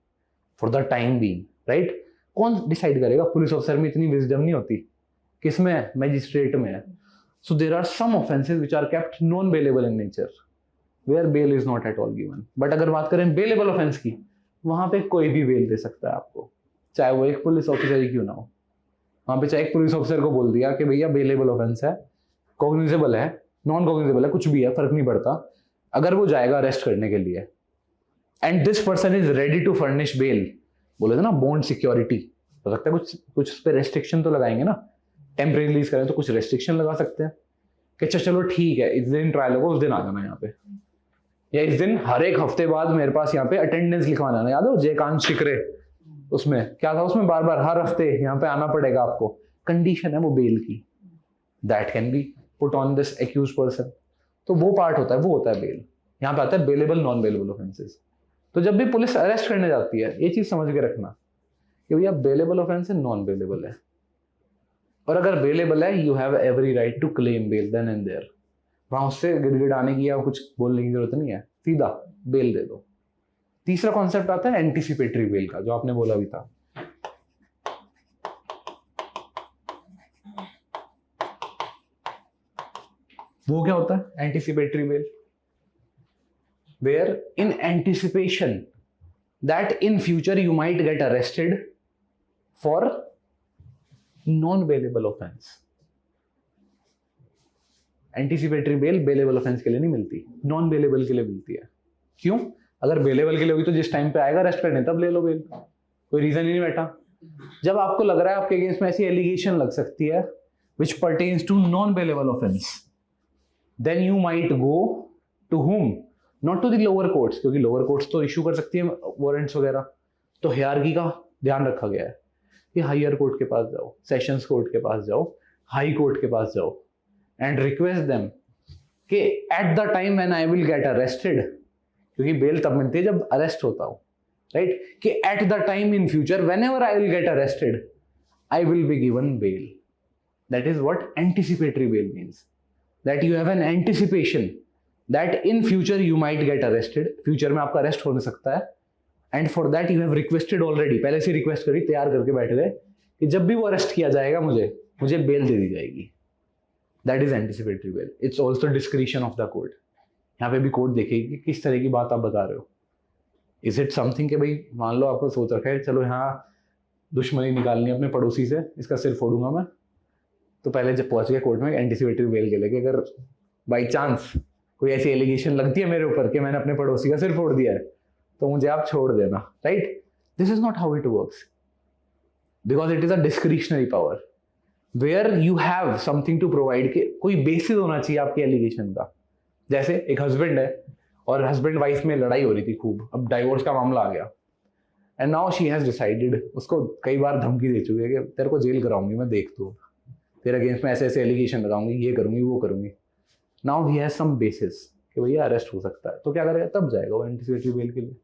for the time being, right. कौन डिसाइड करेगा? पुलिस ऑफिसर में इतनी विजडम नहीं होती. किसमें है? मैजिस्ट्रेट में है. So there are some offences which are kept non bailable in nature, where bail is not at all given. But अगर बात करें बेलेबल ऑफेंस की, वहां पे कोई भी बेल दे सकता है आपको, चाहे वो एक पुलिस ऑफिसर ही क्यों ना हो. वहां पे चाहे एक पुलिस ऑफिसर को बोल दिया कि भैया बेलेबल ऑफेंस है, कॉग्निजेबल है, नॉन कॉग्निजेबल है, कुछ भी है, फर्क नहीं पड़ता. अगर वो जाएगा अरेस्ट करने के लिए and this person is ready to furnish bail, बोले थे ना बॉन्ड सिक्योरिटी, हो सकता है कुछ उस पर रेस्ट्रिक्शन तो लगाएंगे ना. टेम्परेरी रिलीज करें तो कुछ रेस्ट्रिक्शन लगा सकते हैं कि चलो ठीक है, इस दिन ट्रायल होगा, उस दिन आ जाना यहाँ पे, या इस दिन हर एक हफ्ते बाद मेरे पास यहाँ पे अटेंडेंस लिखवाना है. याद हो जयकांत शिकरे, उसमें क्या था, उसमें बार बार हर हफ्ते यहाँ पे आना पड़ेगा आपको. कंडीशन है वो बेल की, that can be put on this accused person. तो वो पार्ट होता है, वो होता है बेल. यहाँ पे आता है बेलेबल नॉन बेलेबल ऑफेंसेस. तो जब भी पुलिस अरेस्ट करने जाती है, ये चीज समझ के रखना कि भैया बेलेबल ऑफेंस है, नॉन बेलेबल है. और अगर बेलेबल है, you have every right to claim bail then and there. वहां उससे गिड़गिड़ाने की या कुछ बोलने की जरूरत नहीं है, सीधा बेल दे दो. तीसरा कॉन्सेप्ट आता है एंटीसिपेटरी बेल का, जो आपने बोला भी था. वो क्या होता है anticipatory bail? Where in anticipation that in future you might get arrested for non bailable offence. Anticipatory bail bailable offence के लिए नहीं मिलती, नॉन बेलेबल के लिए मिलती है. क्यों? अगर बेलेबल के लिए होगी तो जिस टाइम पे आएगा अरेस्ट करने तब ले लो बेल, कोई रीजन ही नहीं बैठा. जब आपको लग रहा है आपके अगेंस्ट में ऐसी एलिगेशन लग सकती है which pertains to non-bailable offense, then you might go to whom? Not to the lower courts, क्योंकि lower courts तो इशू कर सकती है वारंट्स वगैरह. तो हायरार्की का ध्यान रखा गया है कि हायर कोर्ट के पास जाओ, सेशंस कोर्ट के पास जाओ, हाई कोर्ट के पास जाओ एंड रिक्वेस्ट देम कि at the time when I will get arrested, क्योंकि बेल तब मिलती है जब अरेस्ट होता हो, राइट, कि at the time in future whenever I will get arrested I will be given bail. That is what anticipatory bail means. That you have an anticipation that in future you might get arrested. Future में आपका अरेस्ट हो सकता है. And for that you have requested already. पहले से रिक्वेस्ट करी, तैयार करके बैठ गए कि जब भी वो अरेस्ट किया जाएगा मुझे बेल दे दी जाएगी. That is anticipatory bail. It's also discretion of the court. यहाँ पे भी कोर्ट देखेगी कि किस तरह की बात आप बता रहे हो. Is it something कि भाई मान लो आपको सोच रखा है चलो यहाँ दुश्मनी निकालनी है अपने पड़ोसी से, इसका सिर फोड़ूंगा मैं, तो पहले जब पहुंच गए कोर्ट में एंटीसिपेटरी बेल के लिए कि अगर बाई चांस कोई ऐसी एलिगेशन लगती है मेरे ऊपर कि मैंने अपने पड़ोसी का सिर फोड़ दिया है तो मुझे आप छोड़ देना, right. This is not how it works because it is a discretionary power. Where you have something to provide, के कोई बेसिस होना चाहिए आपके एलिगेशन का। जैसे एक हस्बैंड है और हस्बैंड वाइफ में लड़ाई हो रही थी खूब, अब डाइवोर्स का मामला आ गया, and now she has decided, उसको कई बार धमकी दे चुकी है कि तेरे को जेल कराऊंगी मैं, देख तू, तेरे अगेंस्ट में ऐसे ऐसे एलिगेशन लगाऊंगी, ये करूंगी वो करूंगी। Now he has some basis कि भैया अरेस्ट हो सकता है, तो क्या करेगा, तब जाएगा वो एंटीसिपेटरी बेल के लिए।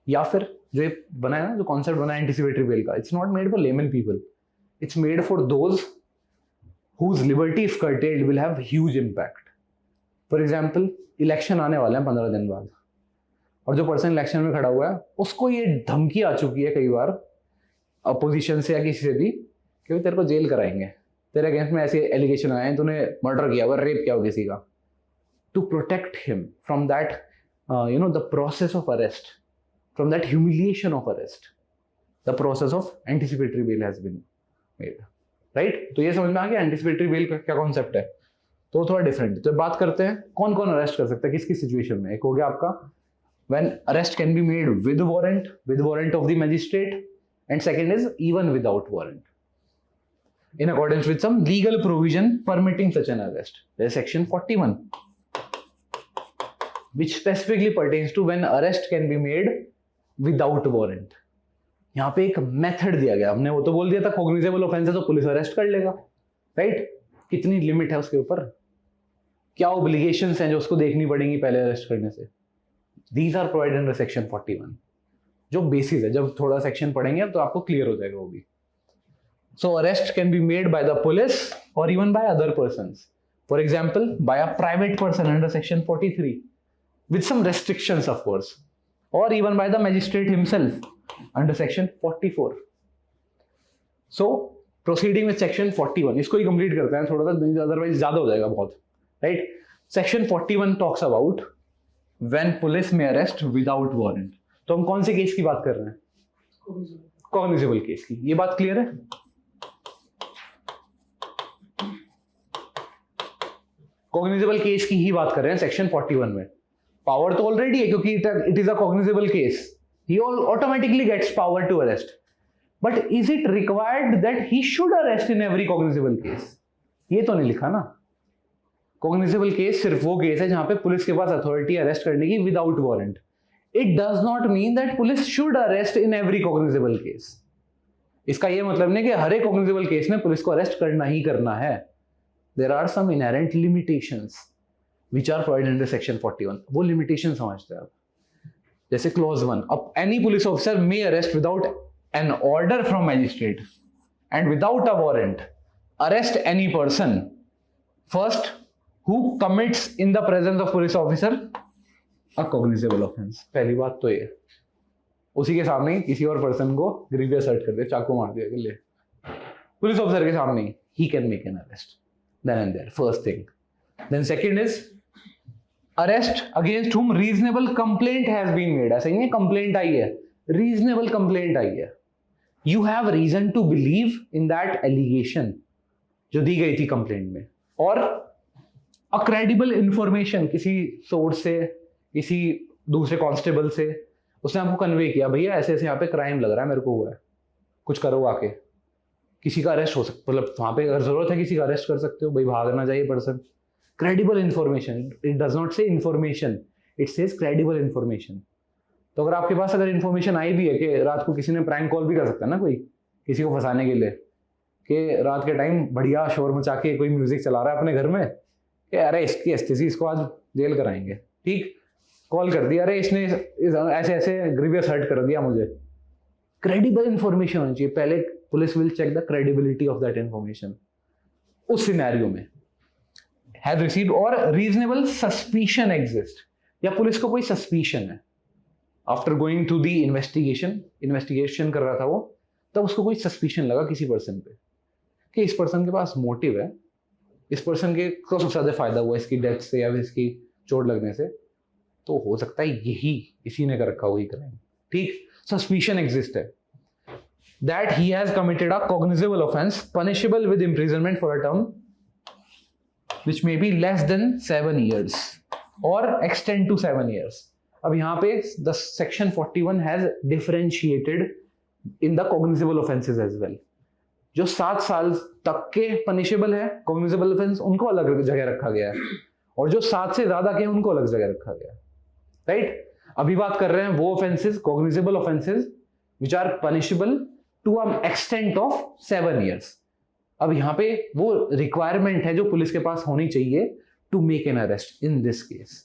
या फिर जो ये बनाया ना, जो कॉन्सेप्ट बना एंटीसिपेटरी बेल का, it's not made for layman people, it's made for those whose liberty if curtailed will have huge impact. For example, election आने वाले हैं 15 दिन बाद, और जो पर्सन इलेक्शन में खड़ा हुआ है उसको ये धमकी आ चुकी है कई बार अपोजिशन से या किसी से भी कि तेरे को जेल कराएंगे, तेरे अगेंस्ट में ऐसे एलिगेशन आए हैं, तूने मर्डर किया हुआ, रेप किया हुआ किसी का। To protect him from that the process of arrest, from that humiliation of arrest, the process of anticipatory bail has been made, right. तो ये समझ में आ गया एंटीसिपेटरी बेल का क्या कॉन्सेप्ट है। तो थोड़ा डिफरेंट। तो बात करते हैं कौन कौन अरेस्ट कर सकता है किस किस सिचुएशन में। एक हो गया आपका when arrest can be made with warrant of the magistrate, and second is even without warrant in accordance with some legal provision permitting such an arrest. There is section 41 which specifically pertains to when arrest can be made without warrant. यहाँ पे एक मेथड दिया गया, हमने वो तो बोल दिया था कॉग्निजेबल ऑफेंस है तो पुलिस अरेस्ट कर लेगा, राइट। कितनी लिमिट है उसके ऊपर, क्या ऑब्लिगेशंस हैं जो उसको देखनी पड़ेंगी पहले अरेस्ट करने से। These are provided under section 41, जो बेसिस है, जब थोड़ा सेक्शन पढ़ेंगे तो आपको क्लियर हो जाएगा वो भी। So arrest can be made by the police or even by other persons. For example, by a private person under section 43, with some restrictions of course, or even by the magistrate himself under section 44. So proceeding with section 41, इसको ही कंप्लीट करते हैं थोड़ा सा, अदरवाइज ज्यादा हो जाएगा बहुत, right. Section 41 talks about when police may arrest without warrant. तो हम कौन से केस की बात कर रहे हैं, कॉग्निजेबल केस की, ये बात क्लियर है। कॉग्निजेबल केस की ही बात कर रहे हैं सेक्शन 41 में। पावर तो ऑलरेडी है क्योंकि it is a cognizable case, he automatically gets power to arrest, but is it required that he should arrest in every cognizable case, ये तो नहीं लिखा ना। कॉग्निजेबल केस सिर्फ वो केस है जहां पे पुलिस के पास अथॉरिटी अरेस्ट करने की without warrant. It does not mean that police should arrest in every cognizable case. इसका ये मतलब नहीं कि हर एक कॉग्निजेबल केस में पुलिस को अरेस्ट करना ही करना है। There are some inherent limitations which are provided under section 41। वो लिमिटेशन समझते हैं आप, जैसे क्लॉज 1, अब any police officer may arrest without an order from magistrate and without a warrant arrest any person first who commits in the presence of police officer a cognizable offense। पहली बात तो ये, उसी के सामने किसी और पर्सन को ग्रीवियस हर्ट कर दिया, चाकू मार दिया, ले पुलिस ऑफिसर के सामने he can make an arrest then and there, first thing। then second is arrest against whom reasonable complaint has been made। ऐसा ही नहीं कंप्लेंट आई है, reasonable complaint आई है, you have reason to believe in that allegation जो दी गई थी कंप्लेंट में, और अ क्रेडिबल इंफॉर्मेशन किसी सोर्स से, किसी दूसरे कांस्टेबल से, उसने आपको कन्वे किया भैया ऐसे ऐसे यहाँ पे क्राइम लग रहा है मेरे को हुआ है, कुछ करो आके, किसी का अरेस्ट हो सकता, मतलब वहां पे अगर जरूरत है किसी का अरेस्ट कर सकते हो भाई, भाग ना जाइए person. Credible information, it does not say information, it says credible information. तो अगर आपके पास अगर इंफॉर्मेशन आई भी है कि रात को किसी ने प्रैंक कॉल भी कर सकता है ना कोई किसी को फंसाने के लिए, कि रात के टाइम बढ़िया शोर मचा के कोई म्यूजिक चला रहा है अपने घर में, कि अरे इसकी एसटीसी, इसको आज जेल कराएंगे, ठीक, कॉल कर दिया, अरे इसने ऐसे ऐसे ग्रीवियस हर्ट कर दिया मुझे। क्रेडिबल इंफॉर्मेशन होनी चाहिए पहले, police will check the credibility of that information उस सिनेरियो में। हैव रिसीव्ड और रीजनेबल सस्पिशन एग्जिस्ट, या पुलिस को कोई सस्पिशन है after going to the investigation कर रहा था वो, तब उसको कोई सस्पिशन लगा किसी पर्सन पे कि इस पर्सन के पास मोटिव है, इस पर्सन के को सबसे ज्यादा फायदा हुआ इसकी डेथ से या इसकी चोट लगने से, तो हो सकता है यही इसी ने कर रखा वही क्राइम, ठीक। सस्पिशन एग्जिस्ट है that he has committed a cognizable offence punishable with imprisonment for a term which may be less than 7 years और एक्सटेंड टू 7 years। अब यहाँ पे the section 41 has differentiated in the cognizable offences as well. जो 7 साल तक के पनिशेबल है कॉग्निजेबल ऑफेंस, उनको अलग जगह रखा गया है, और जो 7 से ज्यादा के उनको अलग जगह रखा गया है, राइट। अभी बात कर रहे हैं वो offences, cognizable offences which are punishable to a extent of 7 years। अब यहाँ पे वो रिक्वायरमेंट है जो पुलिस के पास होनी चाहिए to make an arrest in this case.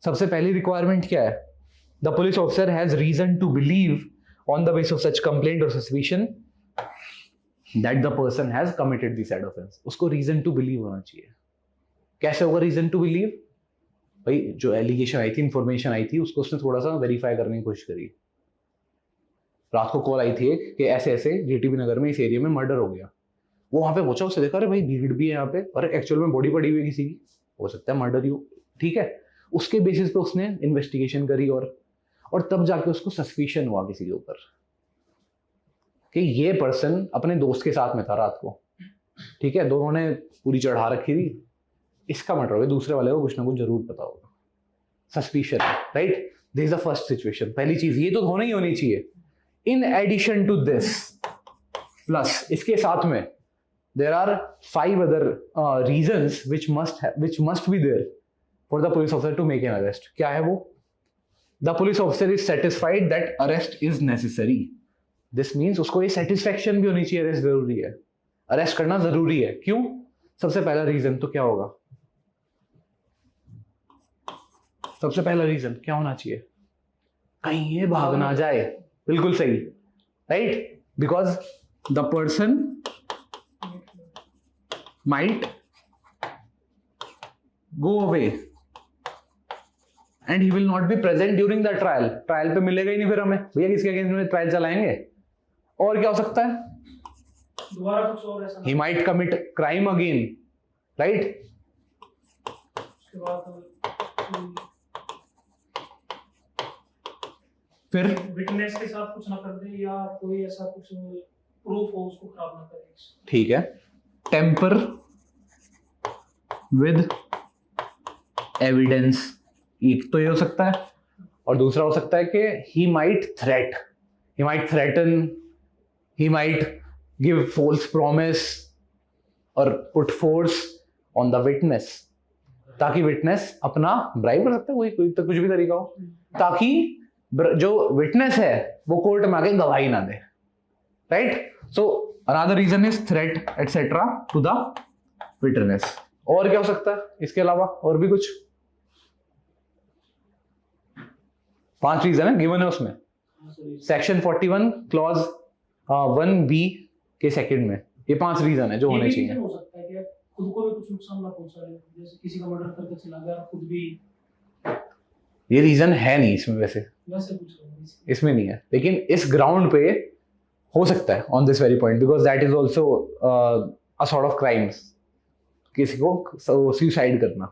सबसे पहली रिक्वायरमेंट क्या है? The police officer has reason to believe on the base of such complaint और suspicion that the person has committed this said offense। उसको रीजन टू बिलीव होना चाहिए। कैसे होगा रीजन टू बिलीव? भाई जो एलिगेशन आई थी, इंफॉर्मेशन आई थी, उसको उसने थोड़ा सा वेरीफाई करने की कोशिश करी। रात को कॉल आई थी एक कि ऐसे ऐसे जीटीबी नगर में इस एरिया में मर्डर हो गया। वो वहां पे पहुंचा, उसे देखा अरे भाई भीड़ भी है यहाँ पे, अरे एक्चुअल में बॉडी पड़ी हुई है किसी की, हो सकता है मर्डर ही हो, ठीक है। उसके बेसिस पे उसने इन्वेस्टिगेशन करी और तब जाके उसको सस्पिशन हुआ किसी के ऊपर कि ये पर्सन अपने दोस्त के साथ में था रात को, ठीक है, दोनों ने पूरी चढ़ा रखी थी, इसका मर्डर हो गया, दूसरे वाले को कुछ ना कुछ जरूर पता होगा, suspicion, right. This is the first situation. पहली चीज ये तो होनी ही होनी चाहिए। In addition to this, plus इसके साथ में there are 5 other reasons which must be there for the police officer to make an arrest। क्या है वो? The police officer is satisfied that arrest is necessary। This means उसको ये satisfaction भी होनी चाहिए, arrest जरूरी है, arrest करना जरूरी है। क्यों? सबसे पहला रीजन तो क्या होगा? सबसे पहला रीजन क्या होना चाहिए? कहीं ये भाग ना जाए। बिल्कुल सही, right. Because the person might go away and he will not be present during the trial। Trial पे मिलेगा ही नहीं फिर हमें, भैया किसके अगेंस्ट में ट्रायल चलाएंगे। और क्या हो सकता है? दोबारा कुछ और ऐसा he might commit crime again, right। उसके बाद फिर विटनेस के साथ कुछ ना कर दे या कोई ऐसा कुछ प्रूफ हो उसको खराब ना करे। ठीक है, टेम्पर विद एविडेंस, एक तो ये हो सकता है, और दूसरा हो सकता है कि he might threaten, he might give false promise और put force on the witness, ताकि विटनेस अपना ब्राइब कर सकता है, कोई तो कुछ भी तरीका हो, ताकि जो विटनेस है वो कोर्ट में आके गवाही ना दे, right. So another reason is threat etcetera to the witness. और क्या हो सकता है इसके अलावा? और भी कुछ? 5 रीजन है गिवन है उसमें, सेक्शन 41 क्लॉज 1B के सेकंड में, ये 5 रीजन है जो होने चाहिए। हो सकता है कि खुद को भी कुछ नुकसान ना पहुंचा ले, जैसे किसी का मर्डर करके चला गया खुद भी। ये रीजन है नहीं इसमें, वैसे पूछ रहा हूं, इसमें नहीं है, लेकिन इस ग्राउंड पे हो सकता है on this very point, because that is also a sort of crimes. किसी को सुसाइड करना,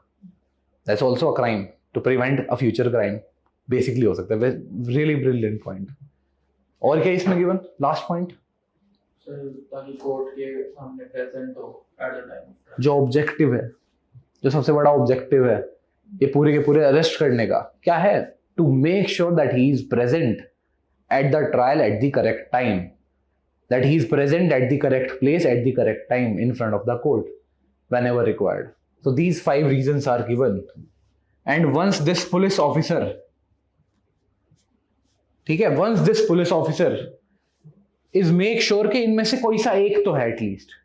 that's also a crime to prevent a future crime, basically हो सकता है। Really brilliant point. और क्या इसमें गिवन लास्ट पॉइंट? ताकि कोर्ट के सामने प्रेजेंट हो एट द टाइम। जो ऑब्जेक्टिव है, जो सबसे बड़ा ऑब्जेक्टिव है ये पूरे के पूरे अरेस्ट करने का, क्या है? To make sure that he is present at the trial at the correct time, that he is present at the correct place at the correct time in front of the court whenever required। So these 5 reasons are given, and once this police officer, ठीक है, once this police officer is make sure कि इनमें से कोई सा एक तो है एटलीस्ट,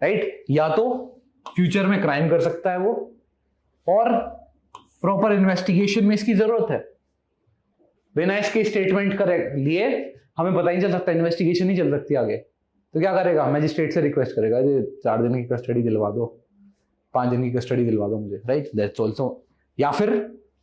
राइट, या तो फ्यूचर में क्राइम कर सकता है वो, और प्रॉपर इन्वेस्टिगेशन में इसकी जरूरत है। बिना इसके स्टेटमेंट करेक्ट लिए हमें पता ही चल सकता, इन्वेस्टिगेशन नहीं चल सकती आगे, तो क्या करेगा? मैजिस्ट्रेट से रिक्वेस्ट करेगा, ये 4 दिन की कस्टडी दिलवा दो, 5 दिन की कस्टडी दिलवा दो मुझे, राइट, दैट्स ऑल्सो। या फिर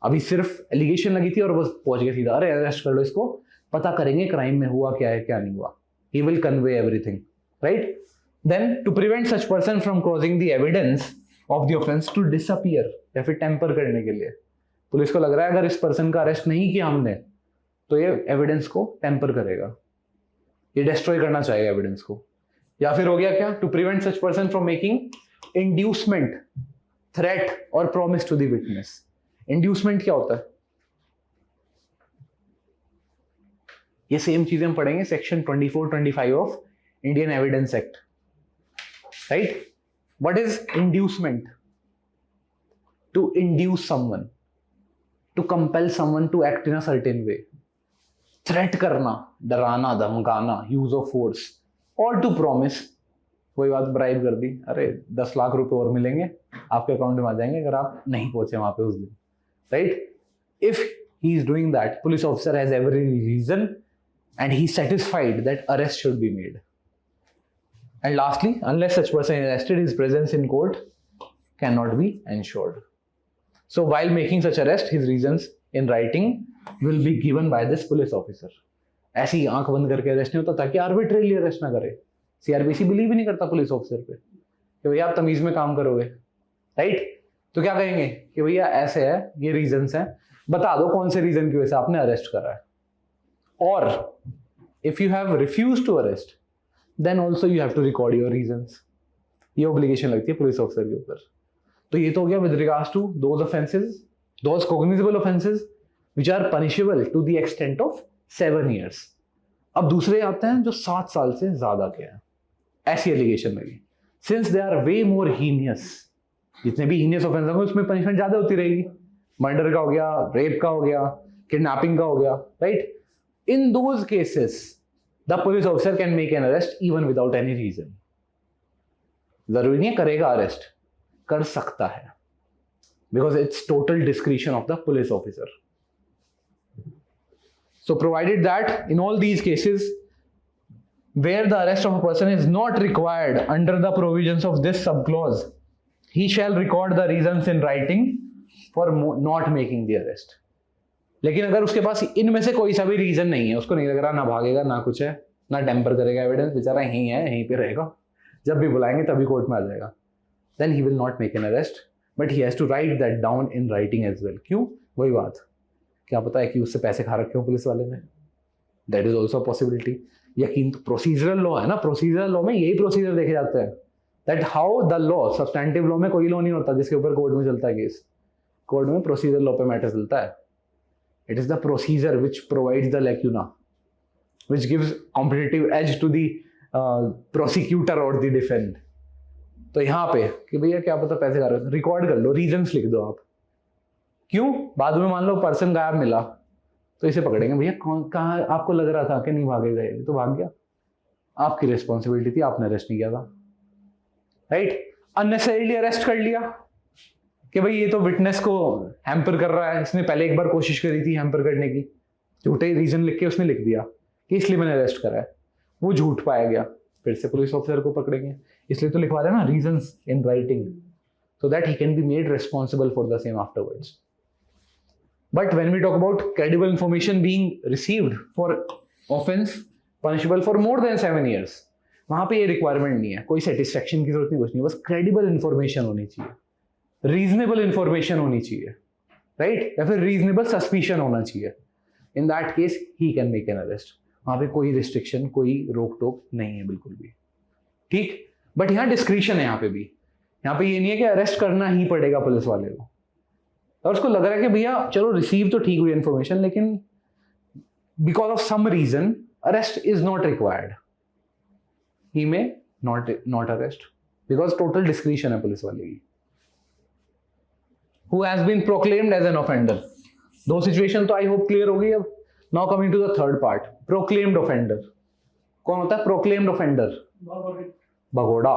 अभी सिर्फ एलिगेशन लगी थी और बस पहुंच गया सीधा, अरे अरेस्ट कर लो इसको, पता करेंगे क्राइम में हुआ क्या है क्या नहीं हुआ, he will convey everything, right. Then to prevent such person from crossing the evidence of the offence to disappear, या फिर टेम्पर करने के लिए पुलिस को लग रहा है अगर इस पर्सन का अरेस्ट नहीं किया हमने तो ये एविडेंस को टेम्पर करेगा, ये डिस्ट्रॉय करना चाहेगा एविडेंस को। या फिर हो गया क्या? To prevent such person from making inducement, threat और promise to the witness. Inducement क्या होता है? ये सेम चीजें हम पढ़ेंगे section 24-25 of Indian Evidence Act, right? What is inducement? To induce someone, to compel someone to act in a certain way. Threat करना, डराना, धमकाना, use of force, or to promise. कोई बात ब्राइब कर दी, अरे 10 लाख रुपए और मिलेंगे, आपके अकाउंट में आ जाएंगे अगर आप नहीं पहुंचे वहां पे उस दिन, right? If he is doing that, police officer has every reason and he satisfied that arrest should be made. And lastly, unless such person is arrested, his presence in court cannot be ensured. So while making such arrest, his reasons in writing will be given by this police officer. ऐसी ही आंख बंद करके अरेस्ट नहीं होता ताकि आर्बिट्रेरली अरेस्ट ना करे. सीआरपीसी बिलीव ही नहीं करता पुलिस ऑफिसर पे कि भैया आप तमीज में काम करोगे, राइट? तो क्या कहेंगे कि भैया ऐसे है, ये रीजंस हैं, बता दो कौन से रीजन की वजह से आपने अरेस्ट करा है. और if you have refuse to arrest then also you have to record your reasons. ये ऑब्लिगेशन लगती है पुलिस ऑफिसर के ऊपर. तो ये तो हो गया with regards to those offences, those cognizable offences which are punishable to the extent of 7 years. अब दूसरे आते हैं जो 7 साल से ज्यादा के हैं, ऐसी एलिगेशन लगी. Since they are way more heinous, जितने भी हीनियस ऑफेंस होंगे उसमें पनिशमेंट ज्यादा होती रहेगी. मर्डर का हो गया, रेप का हो गया, किडनैपिंग का हो गया, right? In those cases the police officer can make an arrest even without any reason. जरूरी नहीं करेगा अरेस्ट, कर सकता है, because it's total discretion of the police officer. So provided that in all these cases where the arrest of a person is not required under the provisions of this subclause, he shall record the reasons in writing for not making the arrest. लेकिन अगर उसके पास इनमें से कोई सा भी रीजन नहीं है, उसको नहीं लग रहा, ना भागेगा, ना कुछ है, ना टेम्पर करेगा एविडेंस, बेचारा यहीं है, यहीं पे रहेगा, जब भी बुलाएंगे तभी कोर्ट में आ जाएगा, then he will not make an arrest, but he has to write that down in writing as well. क्यों? वही बात, क्या पता है कि उससे पैसे खा रखे हो पुलिस वाले ने. That is also possibility. यकीन तो प्रोसीजरल लॉ है ना, प्रोसीजरल लॉ में यही प्रोसीजर देखे जाते हैं. That how the law, substantive law में कोई लॉ नहीं होता जिसके ऊपर कोर्ट में चलता है केस. कोर्ट में प्रोसीजर लॉ पे मैटर चलता है. It is the procedure which provides the lacuna, which gives competitive edge to the prosecutor और द डिफेंड. तो यहाँ पे कि भैया क्या पता पैसे खा रहे हो, रिकॉर्ड कर लो, रीजंस लिख दो आप. क्यों? बाद में मान लो पर्सन गायब मिला तो इसे पकड़ेंगे, भैया कहाँ आपको लग रहा था कि नहीं भागेगा, ये तो भाग गया, आपकी रिस्पॉन्सिबिलिटी थी, आपने अरेस्ट नहीं किया था, राइट? अननेसेसरीली अरेस्ट कर लिया कि भाई ये तो विटनेस को हैम्पर कर रहा है, इसने पहले एक बार कोशिश करी थी हैम्पर करने की, झूठे रीजन लिख के उसने लिख दिया कि इसलिए मैंने अरेस्ट करा है, वो झूठ पाया गया, फिर से पुलिस ऑफिसर को पकड़ेंगे. इसलिए तो लिखवा रहे हैं ना reasons in writing, so that he can be made responsible for the same afterwards. But when we talk about credible information being received for offense punishable for more than 7 years, वहां पे ये रिक्वायरमेंट नहीं है, कोई सेटिस्फेक्शन की जरूरत नहीं, कुछ नहीं, बस क्रेडिबल इंफॉर्मेशन होनी चाहिए, रीजनेबल इंफॉर्मेशन होनी चाहिए, राइट? या फिर रीजनेबल सस्पिशन होना चाहिए. इन that case he can make an arrest. वहां पे कोई रिस्ट्रिक्शन, कोई रोक टोक नहीं है बिल्कुल भी, ठीक? बट यहाँ डिस्क्रिशन है, यहाँ पे भी, यहाँ पे ये नहीं है कि अरेस्ट करना ही पड़ेगा पुलिस वाले को. और उसको लग रहा है कि भैया चलो रिसीव तो ठीक हुई इन्फॉर्मेशन, लेकिन because of some reason arrest is not required, he may not arrest, because total discretion है पुलिस वाले की. Who has been proclaimed as an offender. दो सिचुएशन तो आई होप क्लियर हो गई. अब now coming to the third part, proclaimed offender. कौन होता है प्रोक्लेम्ड ऑफेंडर? भगोड़ा,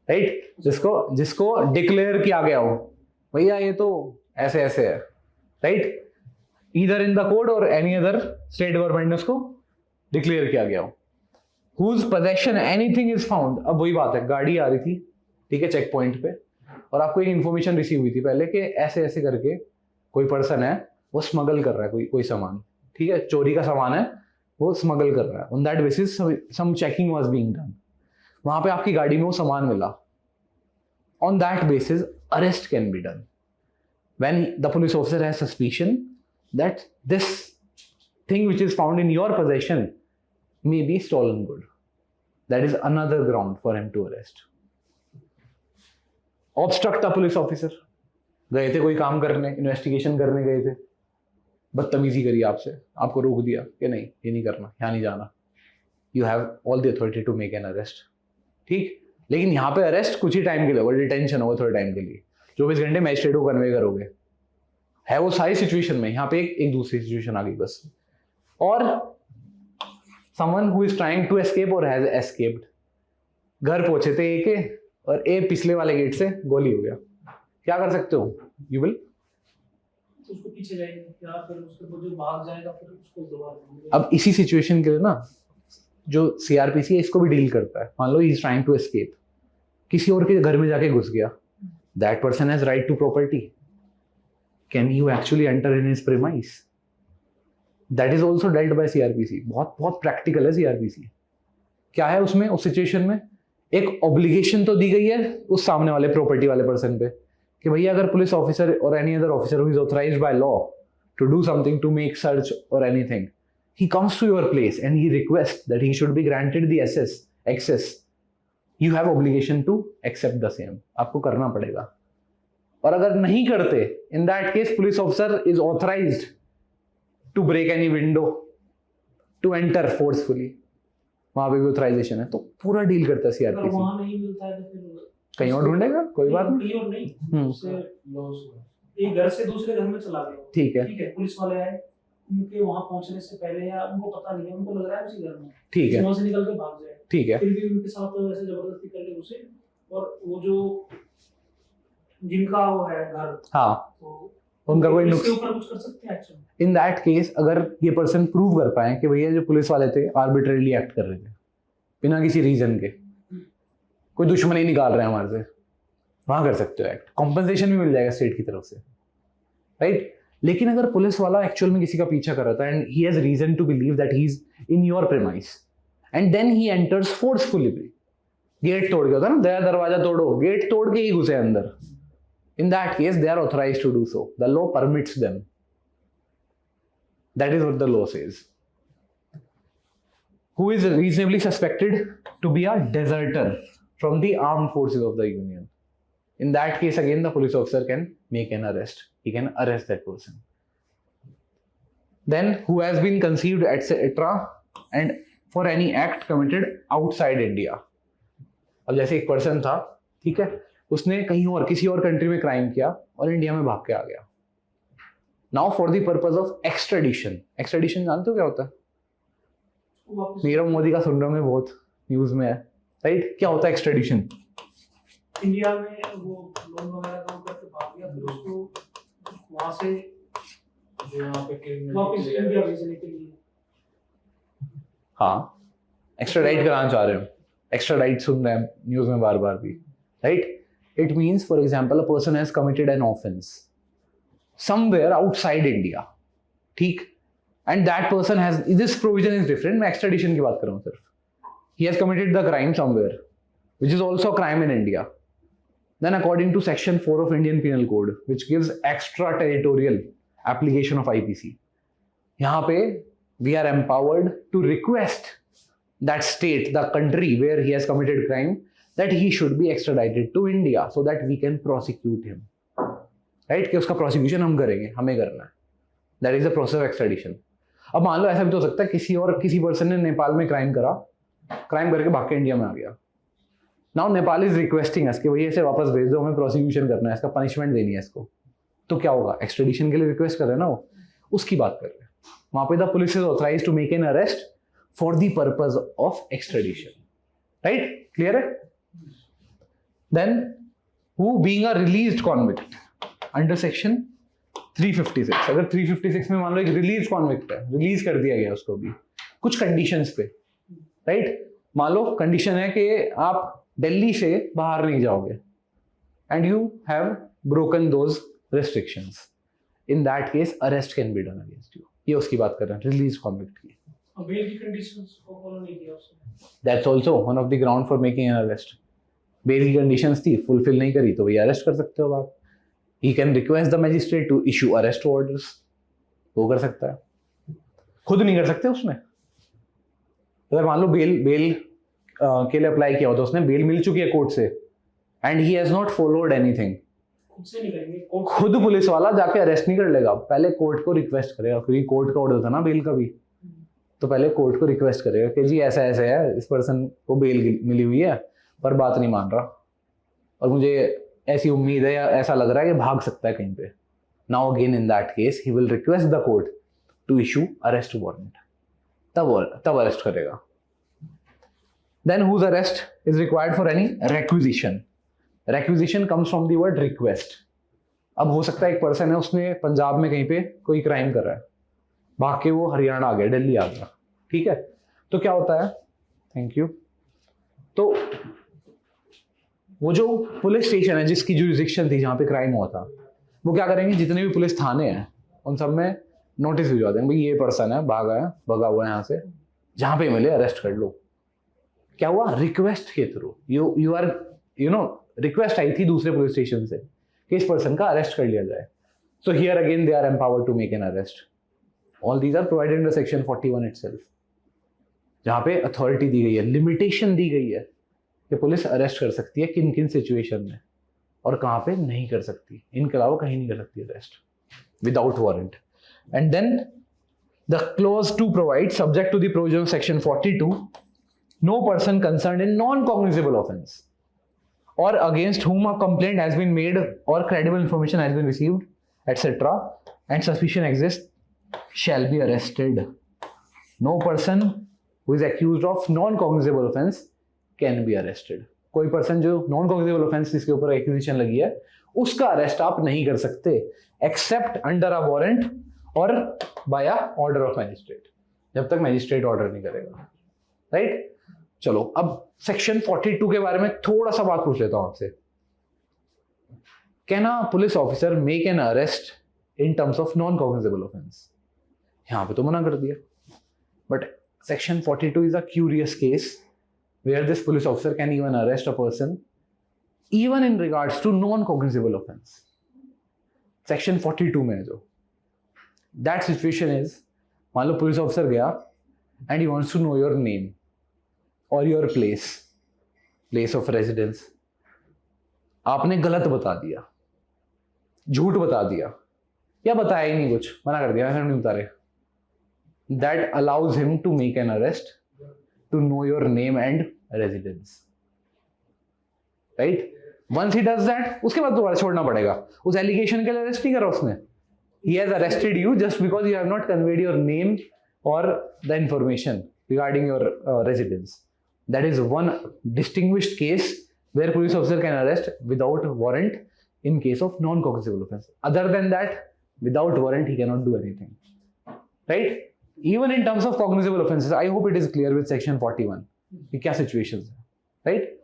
राइट? जिसको डिक्लेयर किया गया हो, भैया ये तो ऐसे ऐसे है, right? Either in the code और एनी अदर स्टेट गवर्नमेंट ने उसको डिक्लेयर किया गया हो. Whose possession anything is found. अब वही बात है, गाड़ी आ रही थी, ठीक है, चेक पॉइंट पे, और आपको एक इन्फॉर्मेशन रिसीव हुई थी पहले कि ऐसे ऐसे करके कोई पर्सन है वो स्मगल कर रहा है कोई सामान, ठीक है, चोरी का सामान है, वो स्मगल कर रहा है. On that basis some checking was being done. वहां पे आपकी गाड़ी में वो सामान मिला. On that basis, arrest can be done when the police officer has suspicion that this thing which is found in your possession may be stolen good. That is another ground for him to arrest. Obstruct the police officer. गए थे कोई काम करने, इन्वेस्टिगेशन करने गए थे, बदतमीजी करी आपसे, आपको रोक दिया कि नहीं ये नहीं करना, यहाँ नहीं जाना, you have all the authority to make an arrest, ठीक। लेकिन यहाँ पे अरेस्ट कुछ ही टाइम के लिए होगा, डिटेंशन होगा थोड़े टाइम के लिए, 24 घंटे मैजिस्ट्रेट को कन्वे करोगे, है वो सारी सिचुएशन में। यहाँ पे एक दूसरी सिचुएशन आ गई बस। और someone who is trying to escape और हैज एस्केप्ड, घर पहुंचे थे ए के और ए पिछले वाले गेट से गोली हो गया, क्या कर सकते हो? यू विल तो उसको पीछे जाएंगे या फिर उसके बाद जो भाग जाएगा फिर उसको दोबारा देंगे। अब इसी सिचुएशन के लिए ना जो सीआरपीसी है इसको भी डील करता है। मान लो he is trying to escape, किसी और के घर में जाके घुस गया, that person has right to property, can you actually enter in his premise? That is also dealt by CrPC. बहुत बहुत प्रैक्टिकल है सीआरपीसी। क्या है उसमें, उस सिचुएशन में एक ऑब्लिगेशन तो दी गई है उस सामने वाले प्रॉपर्टी वाले पर्सन पे कि भैया अगर पुलिस ऑफिसर और any other officer who is authorised by law to do something, to make search और anything, he comes to your place and he requests that he should be granted the access, you have obligation to accept the same, आपको करना पड़ेगा। और अगर नहीं करते, in that case police officer is authorized to break any window, to enter forcefully, वहां पे भी ऑथराइजेशन है। तो पूरा डील करता है अगर सीआरपीसी। वहां नहीं मिलता है तो फिर कहीं और ढूंढेगा, कोई बात नहीं। कहीं और नहीं, उससे लॉस हुआ। एक घर से दूसरे घर में चला गया, ठीक है, ठीक है, पुलिस वाले आए, उनके वहां पहुंचने से पहले या उनको पता नहीं है, उनको लग रहा है उसी घर में, ठीक है, वहां से निकल के भाग जाए, ठीक है, फिर भी उनके साथ तो वैसे जबरदस्ती करके घुसे और वो जो जिनका वो है घर, हाँ, तो उनका कोई इसके नुकसान। ऊपर कुछ कर सकते हैं एक्शन। इन दैट केस अगर ये पर्सन प्रूव कर पाए कि भैया जो पुलिस वाले थे आर्बिट्रेरली एक्ट कर रहे थे बिना किसी रीजन के, कोई दुश्मनी निकाल रहे हैं हमारे से, वहां कर सकते हो एक्ट, कॉम्पनसेशन भी मिल जाएगा स्टेट की तरफ से, राइट। लेकिन अगर पुलिस वाला एक्चुअल में किसी का पीछा कर रहा था and he has reason to believe that he is in your premise and then he enters forcefully, gate तोड़ के होता है ना, दया दरवाजा तोड़ो, गेट तोड़ के ही घुसे अंदर, in that case they are authorized to do so, the law permits them, that is what the law says. Who is reasonably suspected to be a deserter from the armed forces of the union, in that case again the police officer can make an arrest, he can arrest that person. Then who has been conceived etc and for any act committed outside India, अब जैसे एक पर्सन था, ठीक है, उसने कहीं और किसी और कंट्री में क्राइम किया और इंडिया में भाग के आ गया। Now for the purpose of extradition, extradition जानते हो क्या होता है? नीरव मोदी का सुन रहे होंगे, बहुत न्यूज में है, राइट। क्या होता है एक्सट्रेडिशन? इंडिया में वो लोन वगैरह काम करके भाग गया, फिर उसको वहां से जो यहाँ पे वापस इंडिया भेजने के लिए। हाँ, एक्स्ट्राडाइट कराना चाह रहे हो, एक्स्ट्राडाइट सुन रहे हैं न्यूज में बार बार भी, right. It means, for example, a person has committed an offense somewhere outside India, ठीक, and that person has, this provision is different, मैं extradition की बात कर रहा हूँ सिर्फ। He has committed the crime somewhere, which is also a crime in India. Then according to section 4 of Indian Penal Code, which gives extraterritorial application of IPC, यहाँ पे we are empowered to request that state, the country where he has committed crime, that he should be extradited to India so that we can prosecute him, right? कि उसका prosecution हम करेंगे, हमें करना है, that is the process of extradition. अब मान लो ऐसा भी तो हो सकता है किसी पर्सन ने नेपाल में क्राइम करा, क्राइम करके भाग के इंडिया में आ गया। नाउ नेपाल इज रिक्वेस्टिंग अस कि भैया इसे वापस भेज दो, हमें प्रोसिक्यूशन करना है, इसका पनिशमेंट देनी है इसको। तो क्या होगा? एक्सट्रेडिशन के लिए रिक्वेस्ट कर रहे हैं ना वो, उसकी बात कर रहे हैं। वहां पे the police is authorised to make an arrest for the purpose of extradition, right? Clear है? Then, who being a released convict under section 356, अगर 356 में मान लो एक रिलीज कॉन्विक्ट है, रिलीज कर दिया गया उसको भी कुछ कंडीशंस पे, राइट? मान लो कंडीशन है कि आप दिल्ली से बाहर नहीं जाओगे and you have broken those restrictions, in that case arrest can be done against you. ये उसकी बात कर रहे हैं, रिलीज कॉन्विक्ट की। बेल की कंडीशंस को फॉलो नहीं किया उसने, that's also one of the ground for making an arrest. Bail की कंडीशंस थी, फुलफिल नहीं करी तो भैया अरेस्ट कर सकते हो आप। He can request the magistrate to issue arrest orders, वो कर सकता है, खुद नहीं कर सकते उसमें। अगर मान लो बेल के लिए अप्लाई किया होता, उसने बेल मिल चुकी है कोर्ट से and he has not followed anything, खुद से नहीं करेंगे, खुद पुलिस वाला जाके अरेस्ट नहीं कर लेगा, पहले कोर्ट को रिक्वेस्ट करेगा, क्योंकि कोर्ट का ऑर्डर था ना बेल का भी। तो पहले कोर्ट को रिक्वेस्ट करेगा कि जी ऐसा ऐसा है, इस पर्सन को बेल मिली हुई है पर बात नहीं मान रहा और मुझे ऐसी उम्मीद है या ऐसा लग रहा है कि भाग सकता है कहीं पे. Now again in that case he will request the court to issue arrest warrant. तब अरेस्ट करेगा. Then whose arrest is required for any requisition. Requisition comes from the word request. अब हो सकता है एक पर्सन है, उसने पंजाब में कहीं पे कोई क्राइम कर रहा है, भाग के वो हरियाणा आ गया, दिल्ली आ गया, ठीक है. तो क्या होता है, थैंक यू, तो वो जो पुलिस स्टेशन है जिसकी जुरिसडिक्शन थी जहाँ पे क्राइम हुआ था, वो क्या करेंगे, जितने भी पुलिस थाने हैं उन सब में नोटिस भिजवा देंगे, भाई ये पर्सन है, भगा हुआ है यहाँ से, जहाँ पे मिले अरेस्ट कर लो. क्या हुआ, रिक्वेस्ट के थ्रू यू आर रिक्वेस्ट आई थी दूसरे पुलिस स्टेशन से कि इस पर्सन का अरेस्ट कर लिया जाए. So here again they are empowered to make an arrest. All these are provided in the section 41 itself, जहाँ पे अथॉरिटी दी गई है, लिमिटेशन दी गई है कि पुलिस अरेस्ट कर सकती है किन किन सिचुएशन में और कहाँ पे नहीं कर सकती. इनके अलावा कहीं नहीं कर सकती arrest without warrant. And then the clause 2 provide, subject to the provision of section 42, no person concerned in non-cognizable offense or against whom a complaint has been made or credible information has been received, etc., and suspicion exists, shall be arrested. No person who is accused of non-cognizable offense can be arrested. कोई पर्सन जो नॉन कॉग्निजेबल ऑफेंस जिसके ऊपर एक्यूजिशन लगी है उसका अरेस्ट आप नहीं कर सकते एक्सेप्ट अंडर अ वारंट और बाय ऑर्डर ऑफ मैजिस्ट्रेट, जब तक मैजिस्ट्रेट ऑर्डर नहीं करेगा. राइट. चलो अब सेक्शन 42 के बारे में थोड़ा सा बात पूछ लेता हूं आपसे. Can a police officer make an arrest in terms of non cognizable offence? यहां पे तो मना कर दिया, but section 42 is a curious case where this police officer can even arrest a person even in regards to non-cognizable offense. Section 42 में जो that situation is, मान लो पुलिस ऑफिसर गया and he wants to know your name or your place of residence. आपने गलत बता दिया, झूठ बता दिया या बताया ही नहीं, कुछ मना कर दिया, नहीं बता रहे. That allows him to make an arrest to know your name and residence. Right? Once he does that, उसके बाद दोबारा छोड़ना पड़ेगा. उस एलिगेशन के लिए अरेस्ट नहीं करा उसने. He has arrested you just because you have not conveyed your name or the information regarding your residence. That is one distinguished case where police officer can arrest without warrant in case of non-cognizable offense. Other than that, without warrant, he cannot do anything. Right? Even in terms of cognizable offenses, I hope it is clear with section 41 कि क्या situations है. Right?